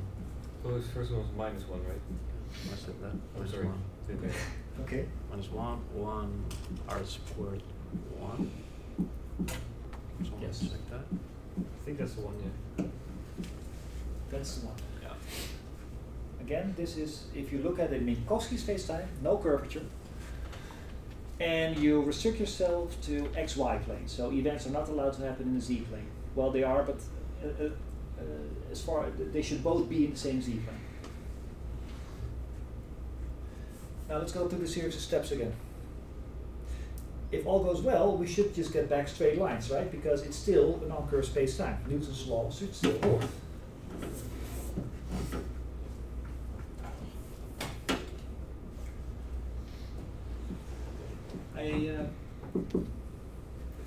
Oh, this first one was -1, right? I said that. Oh, sorry. 1. Okay. Okay. -1, 1 r squared 1. Something Yes. like that. I think that's the one, yeah. That's the one. Yeah. Again, this is, if you look at a Minkowski spacetime, no curvature, and you restrict yourself to xy plane. So events are not allowed to happen in the z plane. Well, they are, but as far they should both be in the same z plane. Now let's go through the series of steps again. If all goes well, we should just get back straight lines, right? Because it's still a non-curved space-time. Newton's law should still hold. If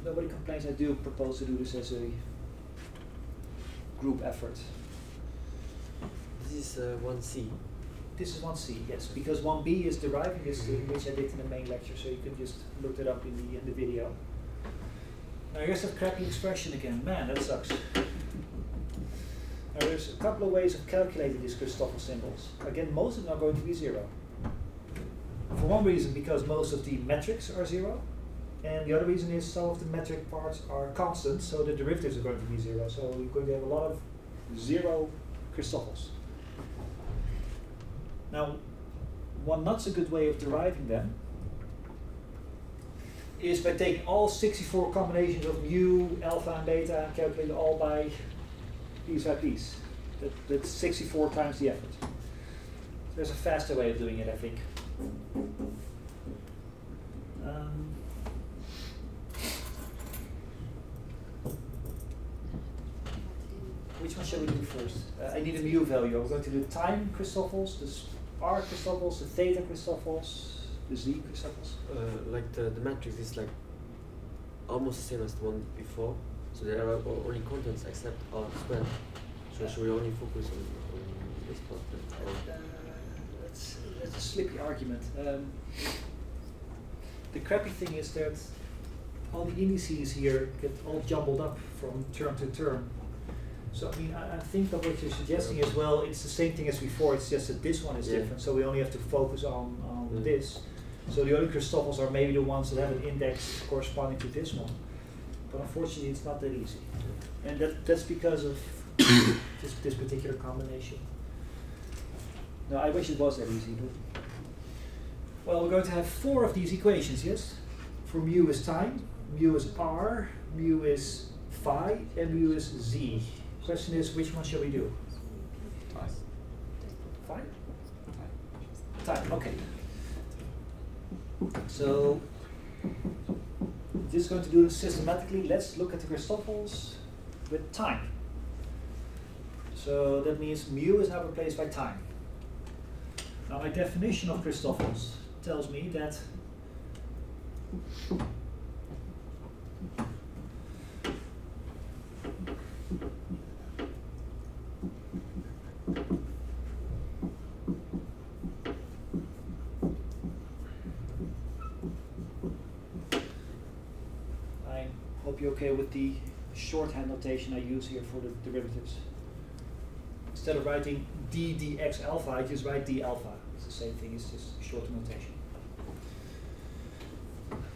nobody complains, I do propose to do this as a group effort. This is 1C. This is 1C, yes, because 1B is deriving this thing, which I did in the main lecture, so you can just look it up in the video. Now here's that crappy expression again. Man, that sucks. Now there's a couple of ways of calculating these Christoffel symbols. Again, most of them are going to be 0. For one reason, because most of the metrics are 0, and the other reason is some of the metric parts are constant, so the derivatives are going to be 0. So you're going to have a lot of 0 Christoffels. Now, one not so good way of deriving them is by taking all 64 combinations of mu, alpha, and beta and calculate it all by piece by piece. That's 64 times the effort. There's a faster way of doing it, I think. Which one shall we do first? I need a mu value. We're going to do time Christoffels, the r Christoffels, the theta Christoffels, the z Christoffels. Like the matrix is like almost the same as the one before, so there are only constants except r squared. So should we only focus on this part? That's a slippy argument. The crappy thing is that all the indices here get all jumbled up from term to term. So I mean, I think that what you're suggesting is, well, it's the same thing as before, it's just that this one is different, so we only have to focus on this. So the only Christoffels are maybe the ones that have an index corresponding to this one. But unfortunately, it's not that easy. And that's because of this particular combination. No, I wish it was that easy, but... Well, we're going to have 4 of these equations, yes? For mu is time, mu is r, mu is phi, and mu is z. Question is, which one shall we do? Phi? Time, okay. So, just going to do this systematically. Let's look at the Christoffels with time. So that means mu is now replaced by time. Now my definition of Christoffels tells me that I hope you're okay with the shorthand notation I use here for the derivatives. Instead of writing d dx alpha, I just write d alpha. It's the same thing, it's just shorter notation.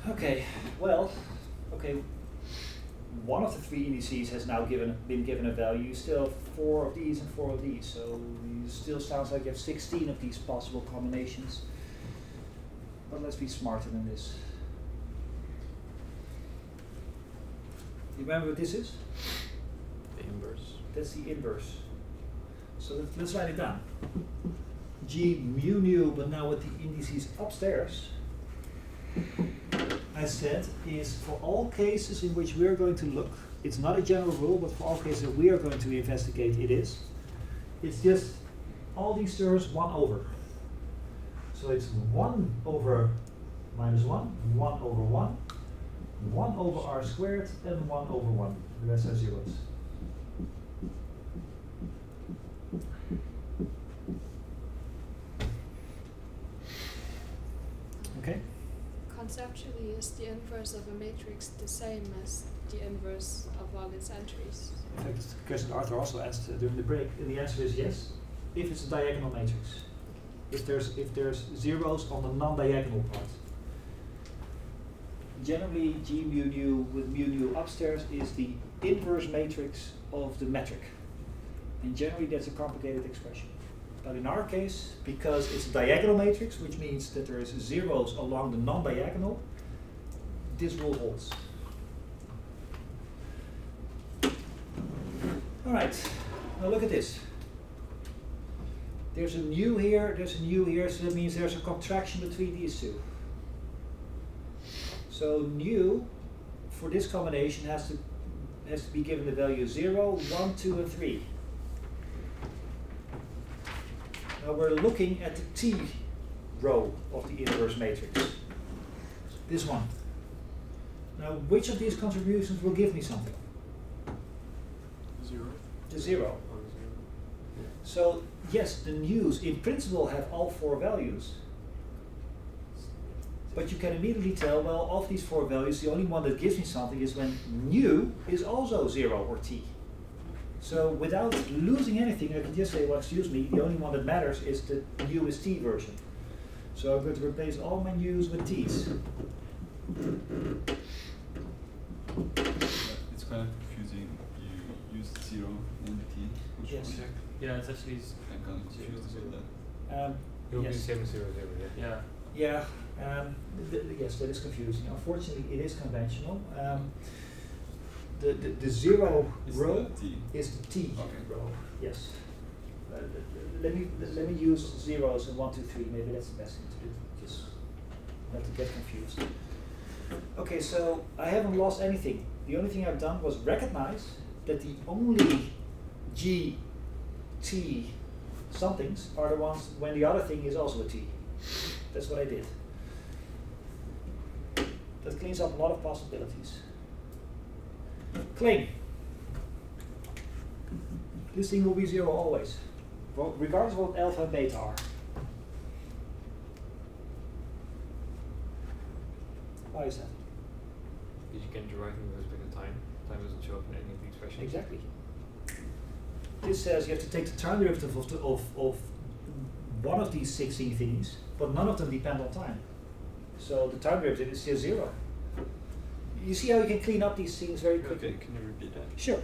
Okay, well, okay, one of the three indices has now been given a value. You still have 4 of these and 4 of these, so it still sounds like you have 16 of these possible combinations. But let's be smarter than this. You remember what this is? The inverse. That's the inverse. So let's write it down. G mu nu, but now with the indices upstairs, I said, is for all cases in which we are going to look, it's not a general rule, but for all cases that we are going to investigate, it is. It's just all these terms 1 over. So it's 1 over minus 1, 1 over 1, 1 over r squared, and 1 over 1. The rest are zeros. Okay? Conceptually, is the inverse of a matrix the same as the inverse of all its entries? In fact, it's the question Arthur also asked during the break. And the answer is yes, if it's a diagonal matrix. If there's zeros on the non-diagonal part. Generally, G mu nu with mu nu upstairs is the inverse matrix of the metric. And generally that's a complicated expression. But in our case, because it's a diagonal matrix, which means that there is zeros along the non-diagonal, this rule holds. All right, now look at this. There's a nu here, there's a nu here, so that means there's a contraction between these two. So nu for this combination has to be given the value 0, 1, 2, and 3. Now we're looking at the T row of the inverse matrix. This one. Now which of these contributions will give me something? 0. The 0. So yes, the nus in principle have all 4 values. But you can immediately tell, well, of these 4 values, the only one that gives me something is when nu is also 0 or t. So without losing anything, I can just say, well, excuse me, the only one that matters is the nu is t version. So I'm going to replace all my nus with t's. It's kind of confusing. You use 0 and t. Which Yes. one? Yeah, it's actually I'm kind of confused about that. it will be the Yes. same as 0, 0, yeah. Yeah, yes, that is confusing. Unfortunately, it is conventional. The 0 It's row the t. is the t Okay. row. Yes. Let me use zeros and 1, 2, 3. Maybe that's the best thing to do. Just not to get confused. Okay, so I haven't lost anything. The only thing I've done was recognize that the only G, T somethings are the ones when the other thing is also a T. That's what I did. That cleans up a lot of possibilities. Claim. This thing will be 0 always, regardless of what alpha and beta are. Why is that? Because you can derive them with respect to time. Time doesn't show up in any of the expressions. Exactly. This says you have to take the time derivative of one of these 16 things, but none of them depend on time. So the time derivative is just 0. You see how you can clean up these things very quickly? Okay, can you repeat that? Sure.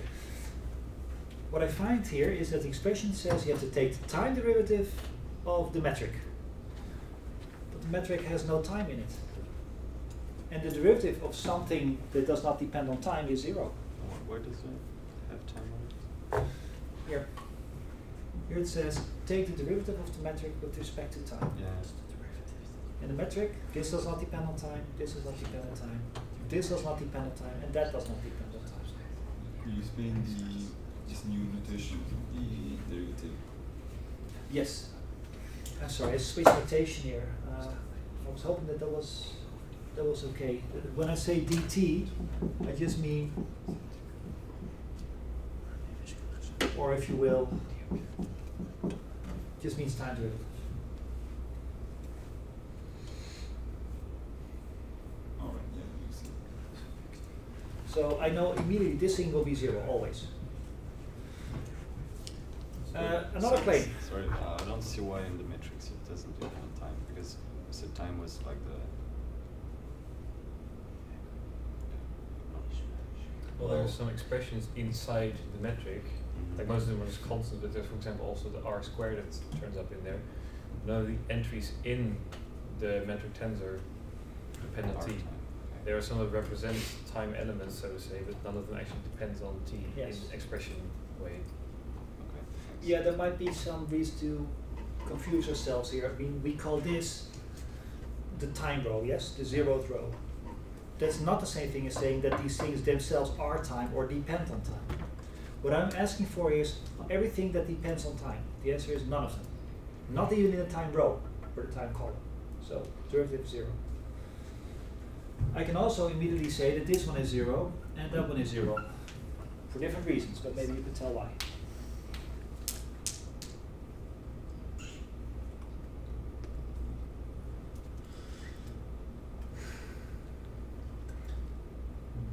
What I find here is that the expression says you have to take the time derivative of the metric. But the metric has no time in it. And the derivative of something that does not depend on time is 0. Where does it have time on it? Here. Here it says take the derivative of the metric with respect to time. Yeah. In the metric, this does not depend on time, this does not depend on time, this does not depend on time, and that does not depend on time. Could you explain this new notation of the derivative? Yes. I'm sorry, I switched notation here. I was hoping that was okay. When I say dt, I just mean, or if you will, just means time derivative. Alright, yeah, makes sense. So I know immediately this thing will be 0 always. Another claim. Sorry, I don't see why in the matrix it doesn't depend on time, because you said time was like Well, there are some expressions inside the metric, like most of them are just constants, but there's, for example, also the r squared that turns up in there. None of the entries in the metric tensor depend on t. There are some that represent time elements, so to say, but none of them actually depend on t in expression way. Yeah, there might be some reason to confuse ourselves here. I mean, we call this the time row, yes, the zeroth row. That's not the same thing as saying that these things themselves are time or depend on time. What I'm asking for is everything that depends on time. The answer is none of them. Not even in the time row or the time column. So derivative 0. I can also immediately say that this one is 0 and that one is 0. For different reasons, but maybe you can tell why.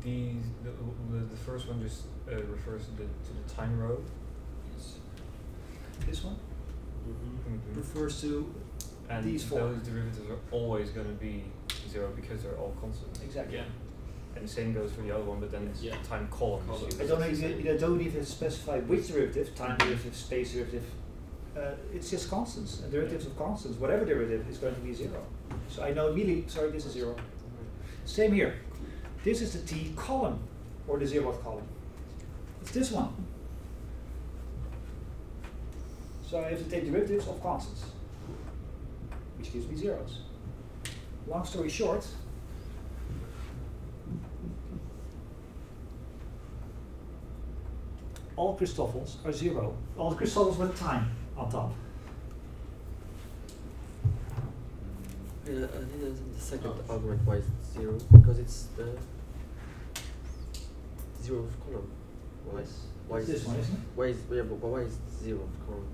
The first one just refers to the time row. Yes. This one Mm-hmm. refers to And these four. those derivatives are always going to be 0 because they're all constant. Exactly. Yeah. And the same goes for the other one, but then it's Yeah. time column. I don't even specify which derivative, time derivative, space derivative. It's just constants, and derivatives of constants, whatever derivative is going to be 0. So I know immediately, sorry, this is 0. Same here. This is the t column, or the 0th column. It's this one. So I have to take derivatives of constants, which gives me zeros. Long story short, all Christoffels are 0. All Christoffels with time on top. I didn't understand the second argument why it's 0, because it's the 0th column. Why? Yes. Why It's is this one, isn't it? Why is but why is 0th column?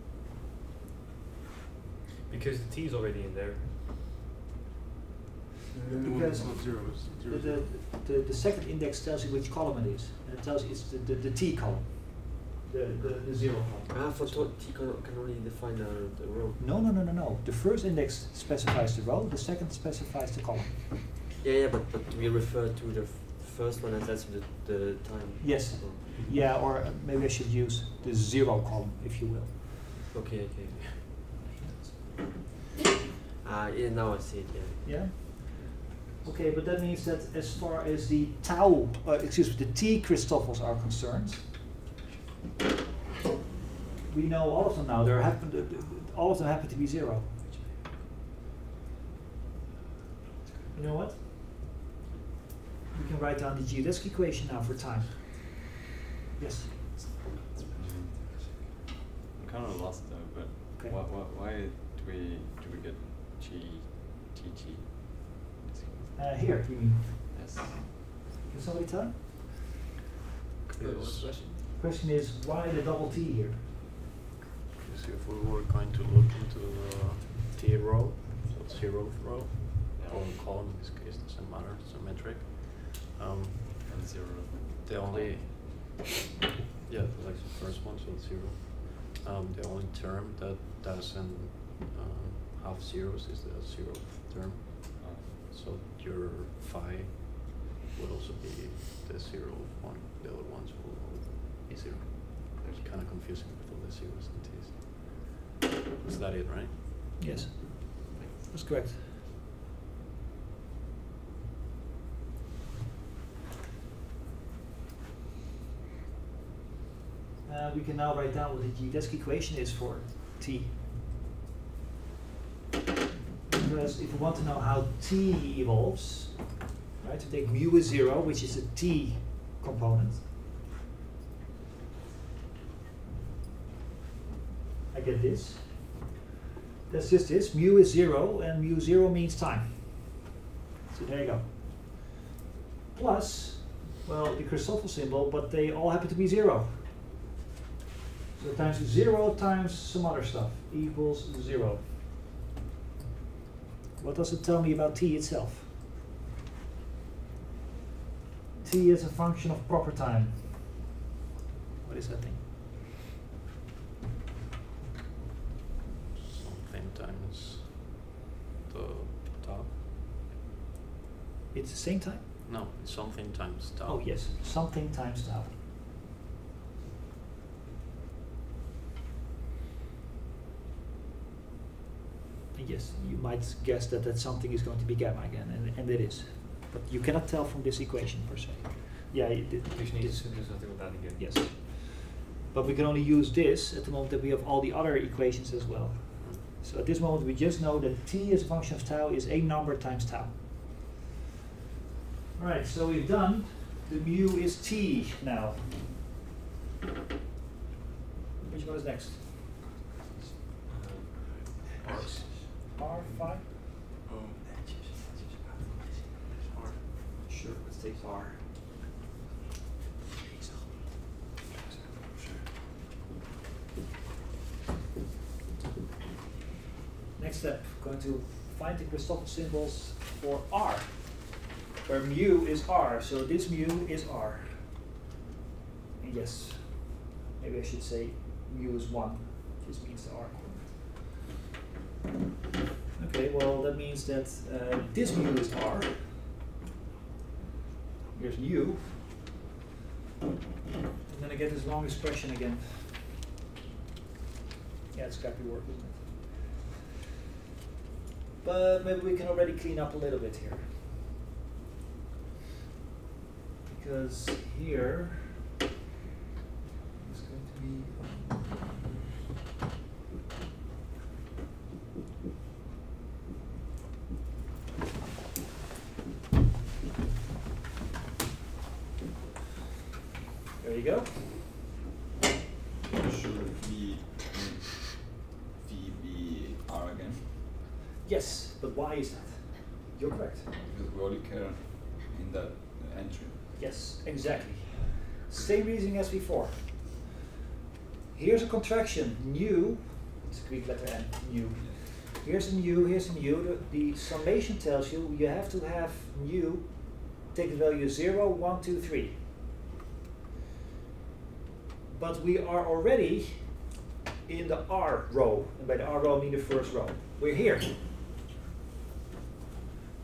Because the t is already in there. Because it's not 0, it's 0. the second index tells you which column it is, and it tells you it's the t column, the 0 column. I thought t can only define the row. No. The first index specifies the row, the second specifies the column. Yeah, but we refer to the first one as that's the time. Yes. Yeah, or maybe I should use the 0 column, if you will. Okay. Yeah, now I see it. Yeah. Yeah. Okay, but that means that as far as the tau, the t Christoffels are concerned, we know all of them now. All of them happen to be 0. You know what? We can write down the geodesic equation now for time. Yes. I'm kind of lost though, but Okay. why do we get GTT? Here, you mean? Yes. Can somebody tell? What's the question? Question is, why the double T here? Because if we were going to look into the t row, so 0th row, or column in this case, doesn't matter, it's a metric. And 0. The only, yeah, like the first one, so 0. The only term that doesn't have zeros is the 0th term. So your phi would also be the 0th one. The other ones will be 0. It's kind of confusing with all the zeros and t's. Is that it, right? Yes. That's correct. We can now write down what the geodesic equation is for t. Because if we want to know how t evolves, right, we take mu is 0, which is a t component. I get this. That's just this. Mu is 0, and mu 0 means time. So there you go. Plus, well, the Christoffel symbol, but they all happen to be 0. So times 0 times some other stuff equals 0. What does it tell me about t itself? T is a function of proper time. What is that thing? Same time as the top. It's the same time? No, it's something times tau. Oh yes, something times tau. Yes, you might guess that that something is going to be gamma again, and it is. But you cannot tell from this equation per se. Yeah, You just need to do something with that again. yes. But we can only use this at the moment that we have all the other equations as well. So at this moment we just know that t as a function of tau is a number times tau. Alright, so we've done the mu is t now. Which one is next? R's. R5? Oh. Sure, let's take R. Next step, going to find the Christoffel symbols for R, where mu is R, so this mu is R. And yes, maybe I should say mu is 1, this means the R coordinate. Okay, well that means that this mu is R. Here's u. And then I get this long expression again. Yeah, it's crappy work, isn't it? But maybe we can already clean up a little bit here. Because here is going to be there you go. Should V be R again? Yes, but why is that? You're correct. Because we only care in that entry. Yes, exactly. Same reasoning as before. Here's a contraction, nu, it's Greek letter n, nu. Here's a nu, here's a nu. The summation tells you you have to have nu, take the value 0, 1, 2, 3. But we are already in the R row, and by the R row I mean the first row. We're here.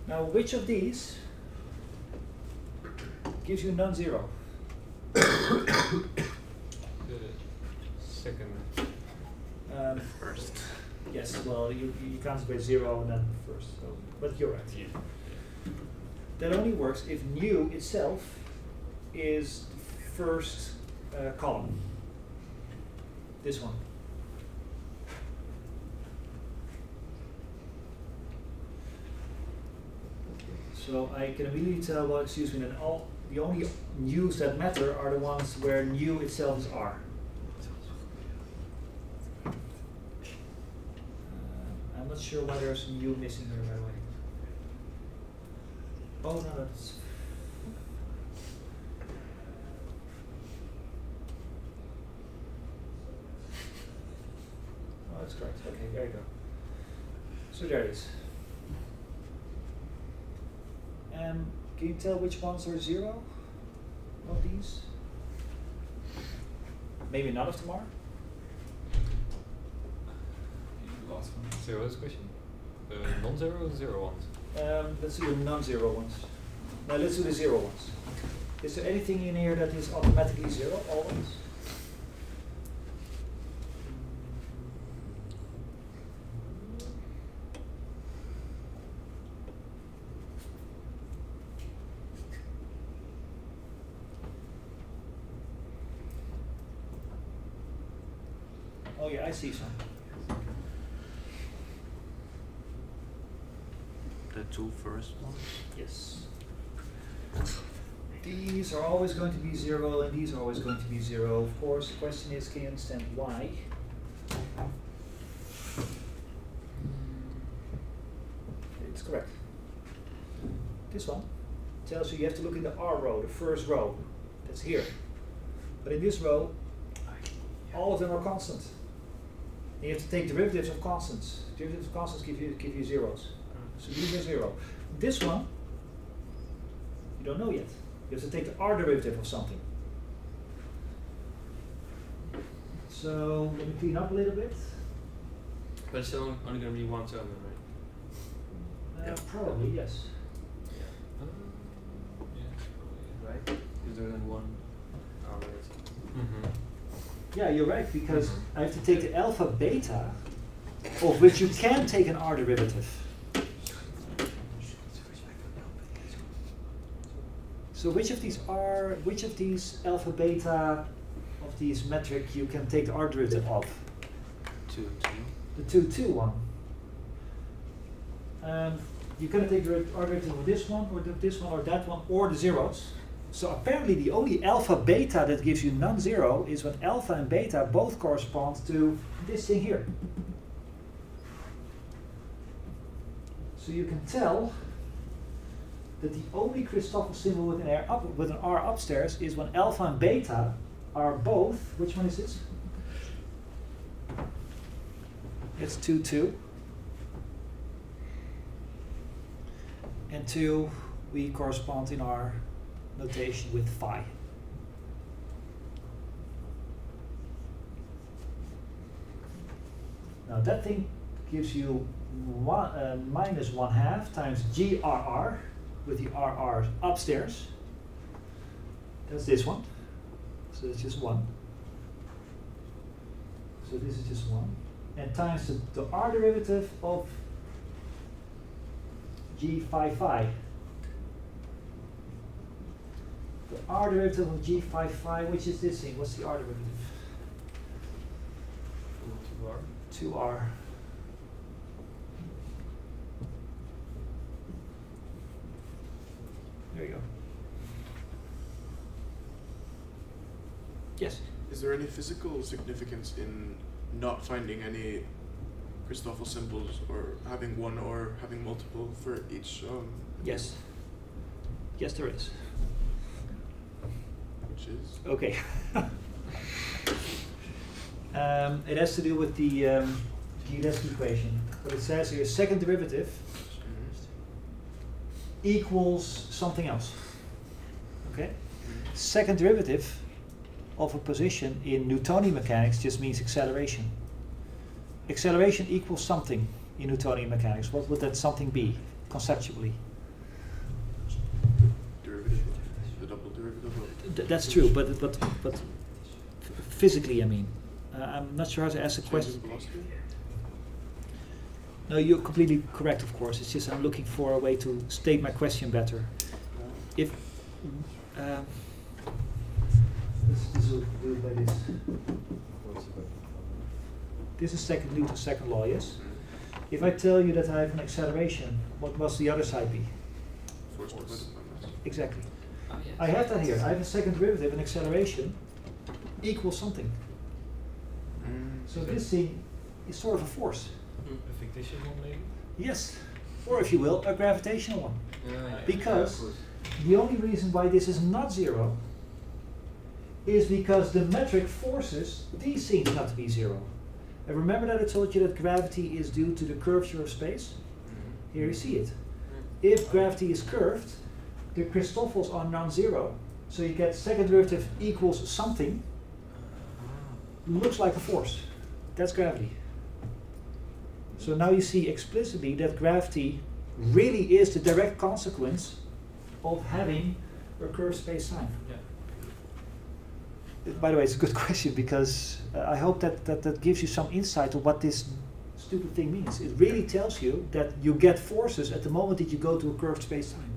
Now which of these gives you non-zero? The second. First. Yes, well, you count by 0 and then first. So, but you're right. Yeah. That only works if nu itself is the first column. This one. So I can immediately tell, well, excuse me, that the only nu's that matter are the ones where nu itself is R. I'm not sure why there's a nu missing here, by the way. Oh no, that's. Oh, that's correct. Okay, there you go. So there it is. Can you tell which ones are 0 of these? Maybe none of them are? Last one. So what's the question? Non-zero or zero ones? Let's do the non-zero ones. No, let's do the 0 ones. Is there anything in here that is automatically 0 always? Oh yeah, I see some. The two first ones. Yes. These are always going to be 0 and these are always going to be 0. Of course, the question is, can you understand why? It's correct. This one tells you have to look in the R row, the first row. That's here. But in this row, all of them are constant. And you have to take derivatives of constants. Derivatives of constants give you zeros. So these are 0. This one, you don't know yet. You have to take the R derivative of something. So let me clean up a little bit. But it's only going to be one term, right? Probably, yes. Yeah, right? Is there than one algorithm? Yeah, you're right, because I have to take the alpha beta, of which you can take an R derivative. So which of these alpha beta of these metric you can take the R derivative of? 2, 2. The 2, 2 one. You can take the R derivative of this one, or this one, or that one, or the zeros. So apparently the only alpha beta that gives you non-zero is when alpha and beta both correspond to this thing here. So you can tell that the only Christoffel symbol with an R upstairs is when alpha and beta are both, which one is this? It's 2, 2. And 2, we correspond in our notation with phi. Now that thing gives you minus 1/2 times GRR, with the RR upstairs. That's this one. So it's just 1. So this is just 1. And times the R derivative of G phi phi. The R derivative of G phi phi, which is this thing. What's the R derivative? 2R. 2R. There you go. Yes? Is there any physical significance in not finding any Christoffel symbols, or having one or having multiple for each? Yes. Yes, there is. Which is? Okay. It has to do with the Geodesic equation. What it says here, second derivative equals something else. Okay? Second derivative of a position in Newtonian mechanics just means acceleration. Acceleration equals something in Newtonian mechanics. What would that something be, conceptually? Derivative, the double derivative of That's true, but physically, I mean. I'm not sure how to ask the question. velocity? No, you're completely correct, of course. It's just I'm looking for a way to state my question better. If this will do it by this. This is Newton's second law, yes? If I tell you that I have an acceleration, what must the other side be? Force divided by mass. Exactly. Oh, yeah. I have that here. I have a second derivative, an acceleration equals something. So this thing is sort of a force. A fictitious one, maybe? Yes. Or if you will, a gravitational one. Yeah, Because the only reason why this is not zero is because the metric forces these things not to be zero. And remember that I told you that gravity is due to the curvature of space? Here you see it. If gravity is curved, the Christoffels are non-zero. So you get second derivative equals something. Looks like a force. That's gravity. So now you see explicitly that gravity really is the direct consequence of having a curved space-time. Yeah. By the way, it's a good question, because I hope that gives you some insight to what this stupid thing means. It really tells you that you get forces at the moment that you go to a curved space-time.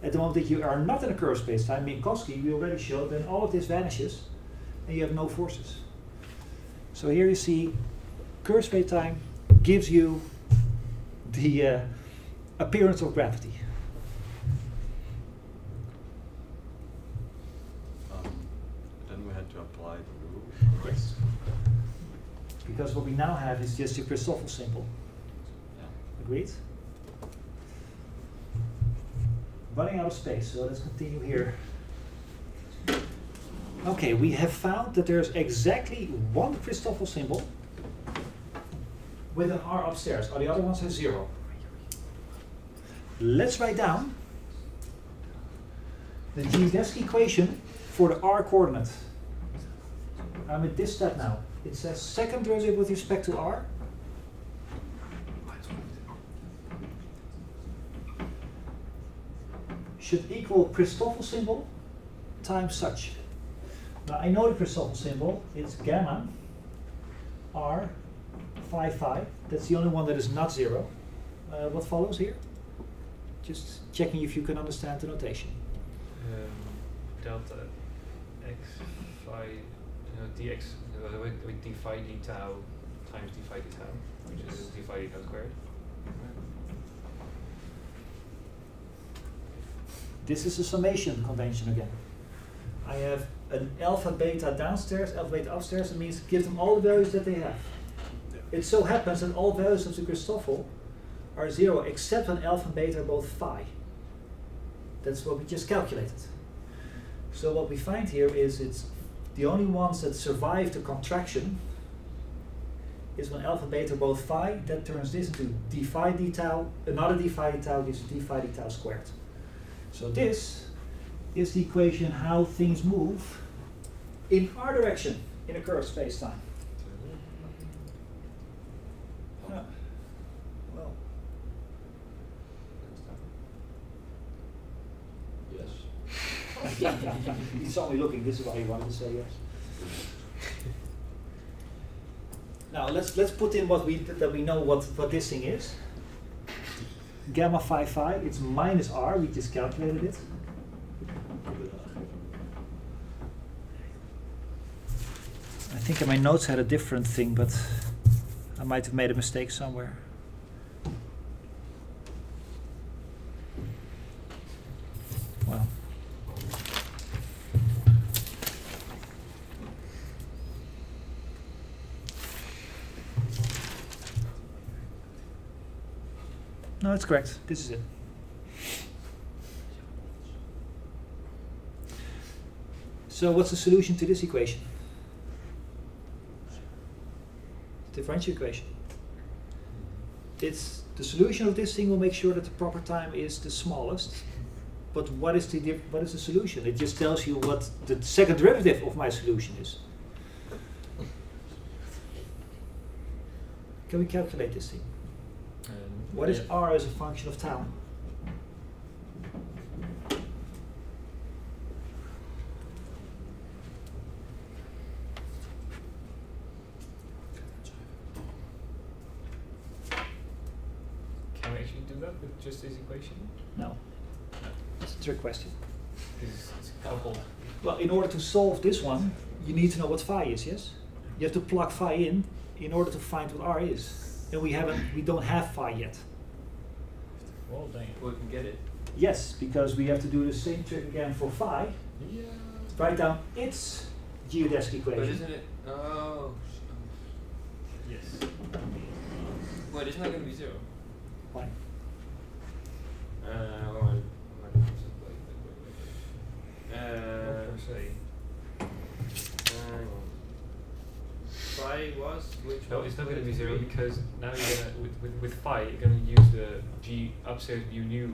At the moment that you are not in a curved space-time, Minkowski, we already showed, then all of this vanishes and you have no forces. So here you see curved space-time gives you the appearance of gravity. Then we had to apply the rule. Yes. Because what we now have is just a Christoffel symbol. Yeah. Agreed? Running out of space, so let's continue here. Okay, we have found that there's exactly one Christoffel symbol with an R upstairs. All the other ones have 0. Let's write down the geodesic equation for the R coordinate. I'm at this step now. It says second derivative with respect to R. should equal Christoffel symbol times such. Now I know the Christoffel symbol, it's gamma r phi phi. That's the only one that is not 0. What follows here? Just checking if you can understand the notation. Delta x phi, dx, with d phi d tau times d phi d tau, which is d phi d tau squared. This is a summation convention again. I have an alpha beta downstairs, alpha beta upstairs. It means give them all the values that they have. It so happens that all values of the Christoffel are 0 except when alpha and beta are both phi. That's what we just calculated. So what we find here is it's the only ones that survive the contraction is when alpha and beta are both phi. That turns this into d phi d tau. Another d phi d tau gives d phi d tau squared. So this is the equation how things move in r direction in a curved space-time. Well, Yes. he saw me looking. This is why he wanted to say yes. Now let's put in what we know what this thing is. Gamma phi phi. It's minus r. We just calculated it. I think in my notes had a different thing, but I might have made a mistake somewhere. Well. No, it's correct. This is it. So what's the solution to this equation? Differential equation. It's the solution of this thing will make sure that the proper time is the smallest. But what is the solution? It just tells you what the second derivative of my solution is. Can we calculate this thing? What is r as a function of tau? Can we actually do that with just this equation? No. It's a trick question. It's a couple. Well, in order to solve this one, you need to know what phi is, yes? You have to plug phi in order to find what r is. And we don't have phi yet. Well, dang. We can get it. Yes, because we have to do the same trick again for phi. Yeah. Write down its geodesic equation. But isn't it? Oh. Yes. Wait, it's not going to be 0. Why? Hold on. Per se. Phi was which? No, one? it's not going to be 0 because now you're gonna with phi you're going to use the g upstairs mu nu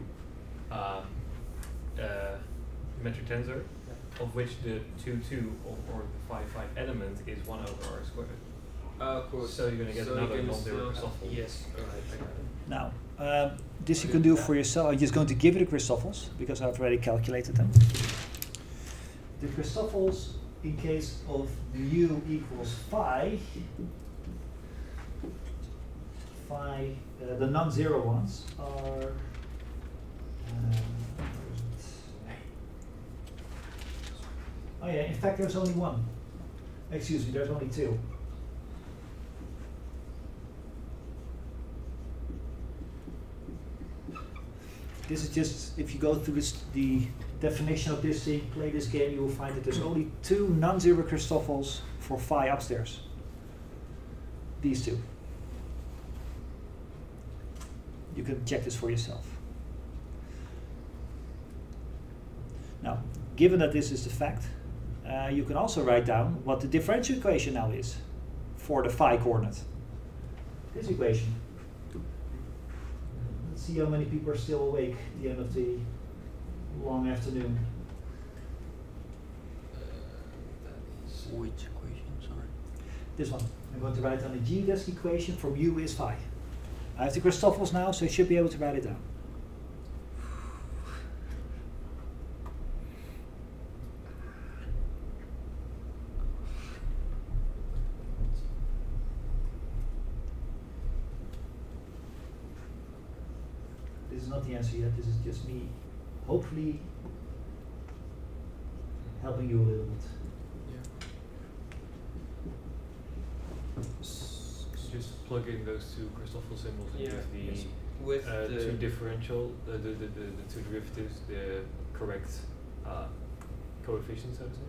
metric tensor, of which the 2 or the phi element is 1 over r squared. Of course. So you're going to get So another you can non-zero still Christoffel. Yes. Alright, I got it. Now, this you can do for yourself. I'm just going to give it a Christoffels because I've already calculated them. The Christoffels in case of mu equals phi, the non-zero ones are oh yeah, in fact there's only one. Excuse me, there's only 2. This is just, if you go through the definition of this thing, play this game, you will find that there's only 2 non-zero Christoffels for phi upstairs. These 2. You can check this for yourself. Now, given that this is the fact, you can also write down what the differential equation now is for the phi coordinate. This equation. Let's see how many people are still awake at the end of the long afternoon. Which equation, sorry? This one. I'm going to write down the geodesic equation for mu is phi. I have the Christoffels now, so I should be able to write it down. This is not the answer yet. This is just me, hopefully, helping you a little bit. Just plug in those two Christoffel symbols and Yeah, give yes. the With the two differential, the two derivatives, the correct coefficients, I would say.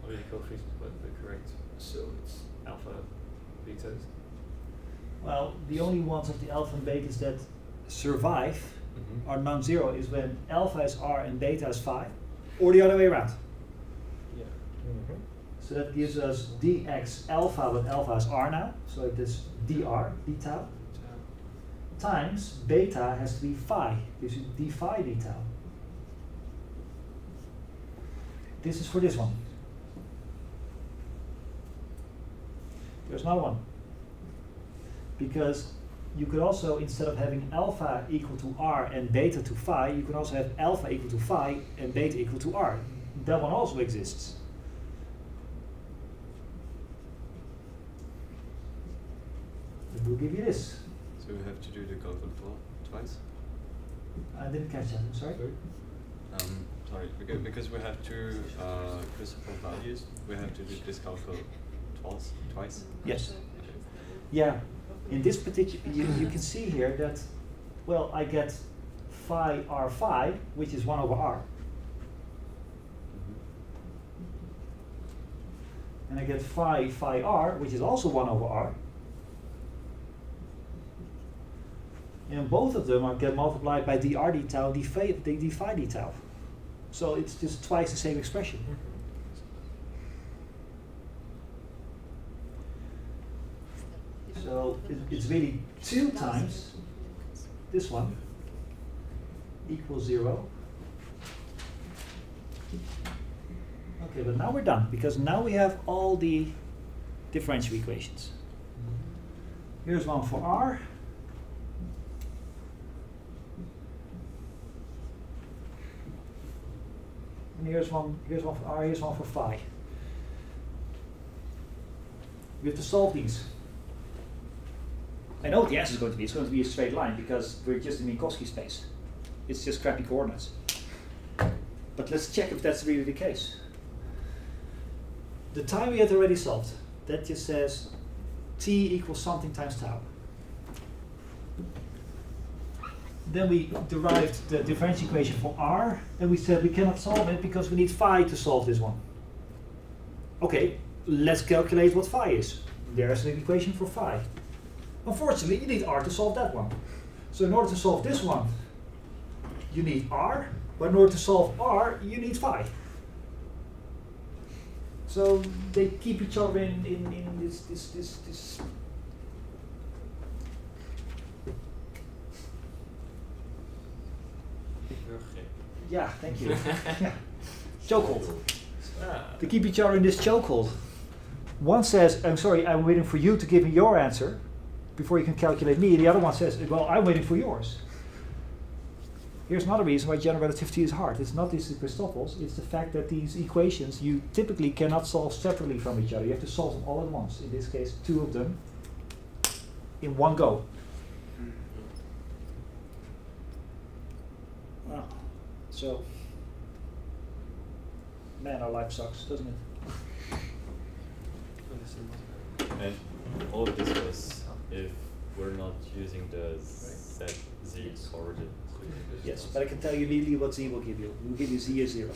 Not really coefficients, but the correct. So it's alpha, betas. Well, the only ones of the alpha and betas that survive are non-zero is when alpha is r and beta is phi, or the other way around. yeah. So that gives us dx alpha, but alpha is r now, so it is dr, d tau, times beta has to be phi, gives you d phi d tau. This is for this one. There's another one. Because you could also, instead of having alpha equal to r and beta to phi, you could also have alpha equal to phi and beta equal to r. That one also exists. It will give you this. So we have to do the Golden Law twice? I didn't catch that, I'm sorry. Sorry, because we have two Christoffel values, we have to do this calcul twice? Yes. Yeah. In this particular, you can see here that, well, I get phi r phi, which is 1 over r. And I get phi phi r, which is also 1 over r. And both of them get multiplied by dr d tau, d phi d tau. So it's just twice the same expression. So it's really 2 times this one equals 0. Okay, but now we're done, because now we have all the differential equations. Here's one for r. And here's one for r, here's one for phi. We have to solve these. I know what the answer is going to be. It's going to be a straight line because we're just in Minkowski space. It's just crappy coordinates. But let's check if that's really the case. The time we had already solved, that just says t equals something times tau. Then we derived the differential equation for r, and we said we cannot solve it because we need phi to solve this one. Okay, let's calculate what phi is. There's an equation for phi. Unfortunately, you need r to solve that one. So in order to solve this one, you need r, but in order to solve r, you need phi. So they keep each other in this. Yeah, thank you. Yeah. Chokehold. They keep each other in this chokehold. One says, I'm sorry, I'm waiting for you to give me your answer before you can calculate me. The other one says, well, I'm waiting for yours. Here's another reason why general relativity is hard. It's not these Christoffels, it's the fact that these equations you typically cannot solve separately from each other. You have to solve them all at once. In this case, 2 of them in one go. Wow. So, man, our life sucks, doesn't it? And all of this was if we're not using the z origin. Yes, but I can tell you immediately what z will give you. It will give you z is 0.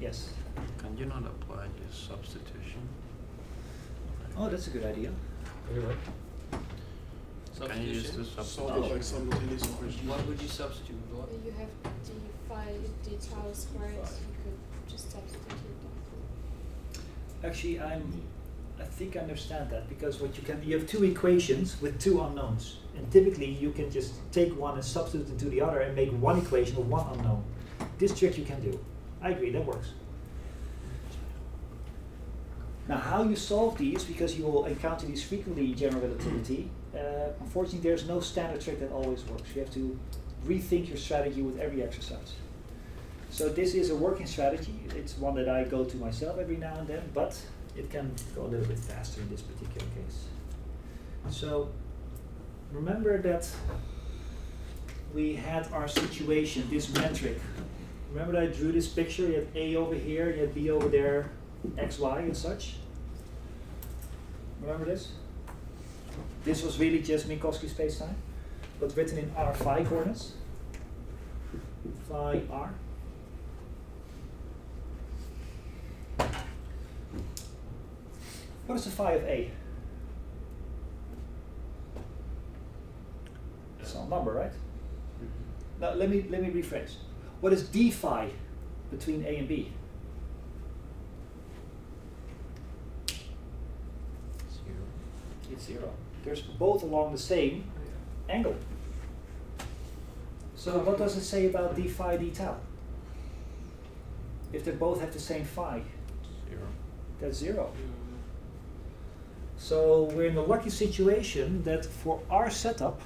Yes. Can you not apply this substitution? Oh, that's a good idea. Anyway. Can you use the Solve it like simultaneous equation. What would you substitute? What? You have d phi d tau squared. You could just substitute that. Actually, I think I understand that, because what you have 2 equations with 2 unknowns, and typically you can just take one and substitute into the other and make one equation with 1 unknown. This trick you can do. I agree, that works. Now, how you solve these, because you will encounter these frequently in general relativity, unfortunately there's no standard trick that always works. You have to rethink your strategy with every exercise. So this is a working strategy. It's one that I go to myself every now and then, but it can go a little bit faster in this particular case. So remember that we had our situation, this metric. Remember that I drew this picture? You had A over here, you had B over there, X, Y, and such. Remember this? This was really just Minkowski spacetime, but written in R phi coordinates. Phi R. What is the phi of A? Some number, right? Now let me rephrase. What is d phi between A and B? It's 0. They're both along the same angle. So what does it say about d phi d tau? If they both have the same phi, 0. that's 0. So we're in the lucky situation that for our setup,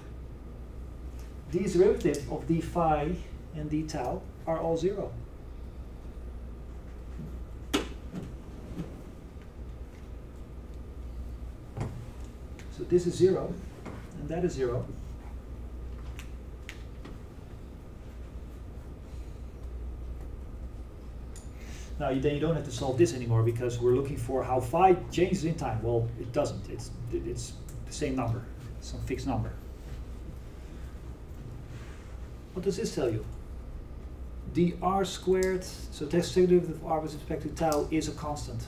these derivatives of d phi and d tau are all 0. So this is 0, and that is 0. Now then you don't have to solve this anymore because we're looking for how phi changes in time. Well, it doesn't. It's the same number, some fixed number. What does this tell you? dr squared, so the derivative of r with respect to tau is a constant.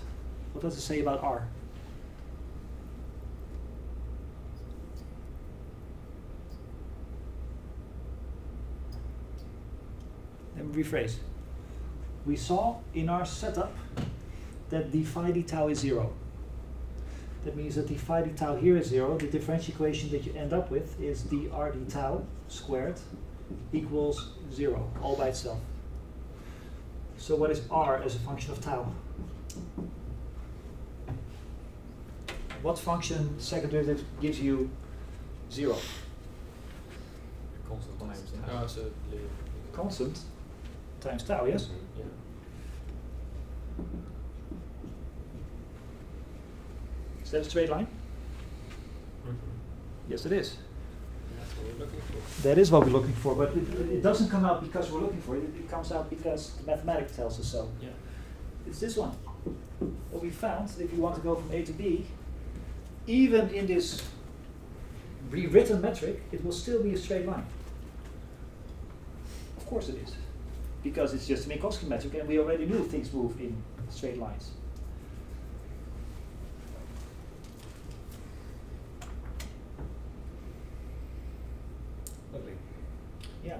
What does it say about r? Let me rephrase. We saw in our setup that d phi d tau is 0. That means that d phi d tau here is 0. The differential equation that you end up with is dr d tau squared equals 0, all by itself. So what is r as a function of tau? What function second derivative gives you 0? Constant times tau. So Constant times tau, yes? yeah. Is that a straight line? Mm-hmm. Yes, it is. That's what we're looking for. That is what we're looking for, but it doesn't come out because we're looking for it. It comes out because the mathematics tells us so. Yeah. It's this one. What we found, if you want to go from A to B, even in this rewritten metric, it will still be a straight line. Of course it is, because it's just a Minkowski metric, and we already knew things move in straight lines. Lovely. Yeah.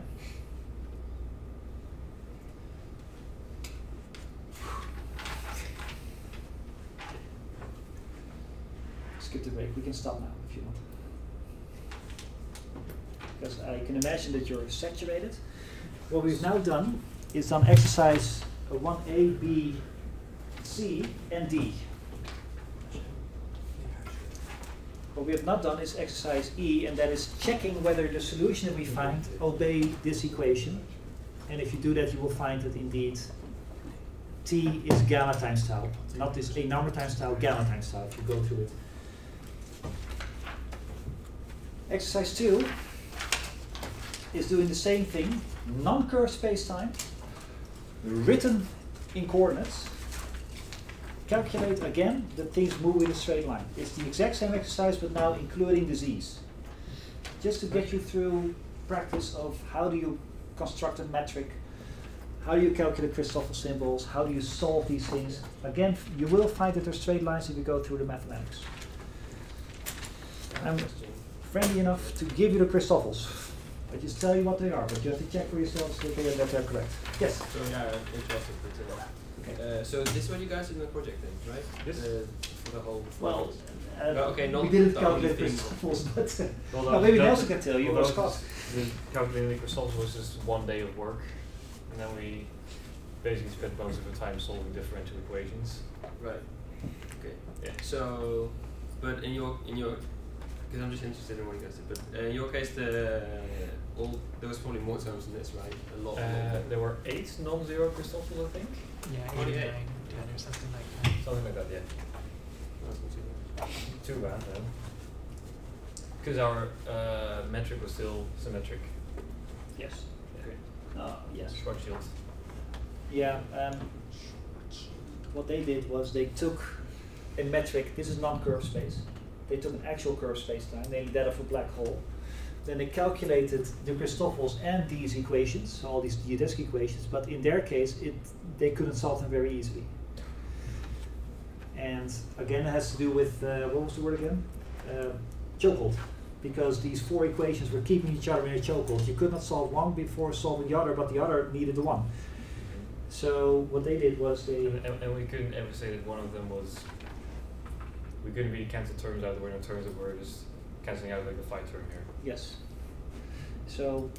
Skip the break. We can stop now if you want. Because I can imagine that you're saturated. What we've now done is done exercise 1A, B, C, and D. What we have not done is exercise E, and that is checking whether the solution that we find obey this equation. And if you do that, you will find that indeed T is gamma times tau. Not this A number times tau, gamma times tau, if you go through it. Exercise 2 is doing the same thing, non-curved space-time, written in coordinates. Calculate again that things move in a straight line. It's the exact same exercise, but now including the z's. Just to get you through practice of how do you construct a metric, how do you calculate Christoffel symbols, how do you solve these things. Again, you will find that they're straight lines if you go through the mathematics. I'm friendly enough to give you the Christoffels. I just tell you what they are, but you have to check for yourselves that they're correct. Yes? So yeah, I'm interested with Okay. so this is what you guys did in the project then, right? Yes. For the whole. Well, okay, we not didn't the only calculate thing. Christoffels, but Well, no, maybe that- Nelson can tell you, well, but Scott. the calculating the Christoffels was just 1 day of work, and then we basically spent most of the time solving differential equations. Right. Okay. Yeah. So, but in your, because I'm just interested in what you guys did. But in your case, there was probably more terms than this, right? A lot. More. There were 8 non-zero Christoffels, I think. Yeah, 8 or 9, 10 or something like that. Something like that, yeah. That's not too bad. Too bad then. Because our metric was still symmetric. Yes. Okay. Yes. Schwarzschild. Yeah. What they did was they took a metric. This is non-curved space. They took an actual curved space-time, namely that of a black hole. Then they calculated the Christoffels and these equations, so all these geodesic equations. But in their case, they couldn't solve them very easily. And again, it has to do with what was the word again? Chokehold. Because these four equations were keeping each other in a chokehold. You could not solve one before solving the other, but the other needed the one. So what they did was they... And we couldn't ever say that one of them was... We couldn't really cancel terms out. There were no terms that were just cancelling out like a phi term here. Yes. So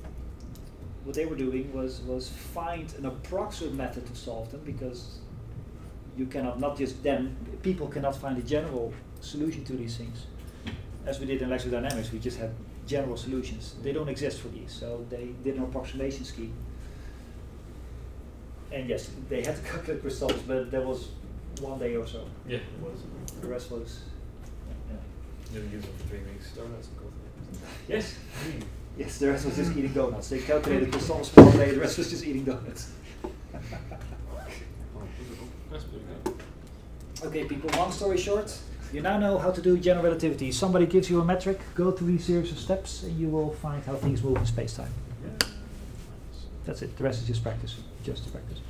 what they were doing was find an approximate method to solve them, because you cannot, not just them, people cannot find a general solution to these things. As we did in electrodynamics, we just had general solutions. They don't exist for these, so they did an approximation scheme. And yes, they had to calculate Christoffels, but that was 1 day or so. Yeah, it was. The rest was, yeah. Didn't use them for 3 weeks. Donuts and coffee. Yes. Really? Yes, the rest was just eating donuts. They calculated Christoffels for 1 day, the rest was just eating donuts. That's pretty good. Okay, people, long story short, you now know how to do general relativity. Somebody gives you a metric, go through these series of steps, and you will find how things move in space-time. That's it. The rest is just practice. Just practice.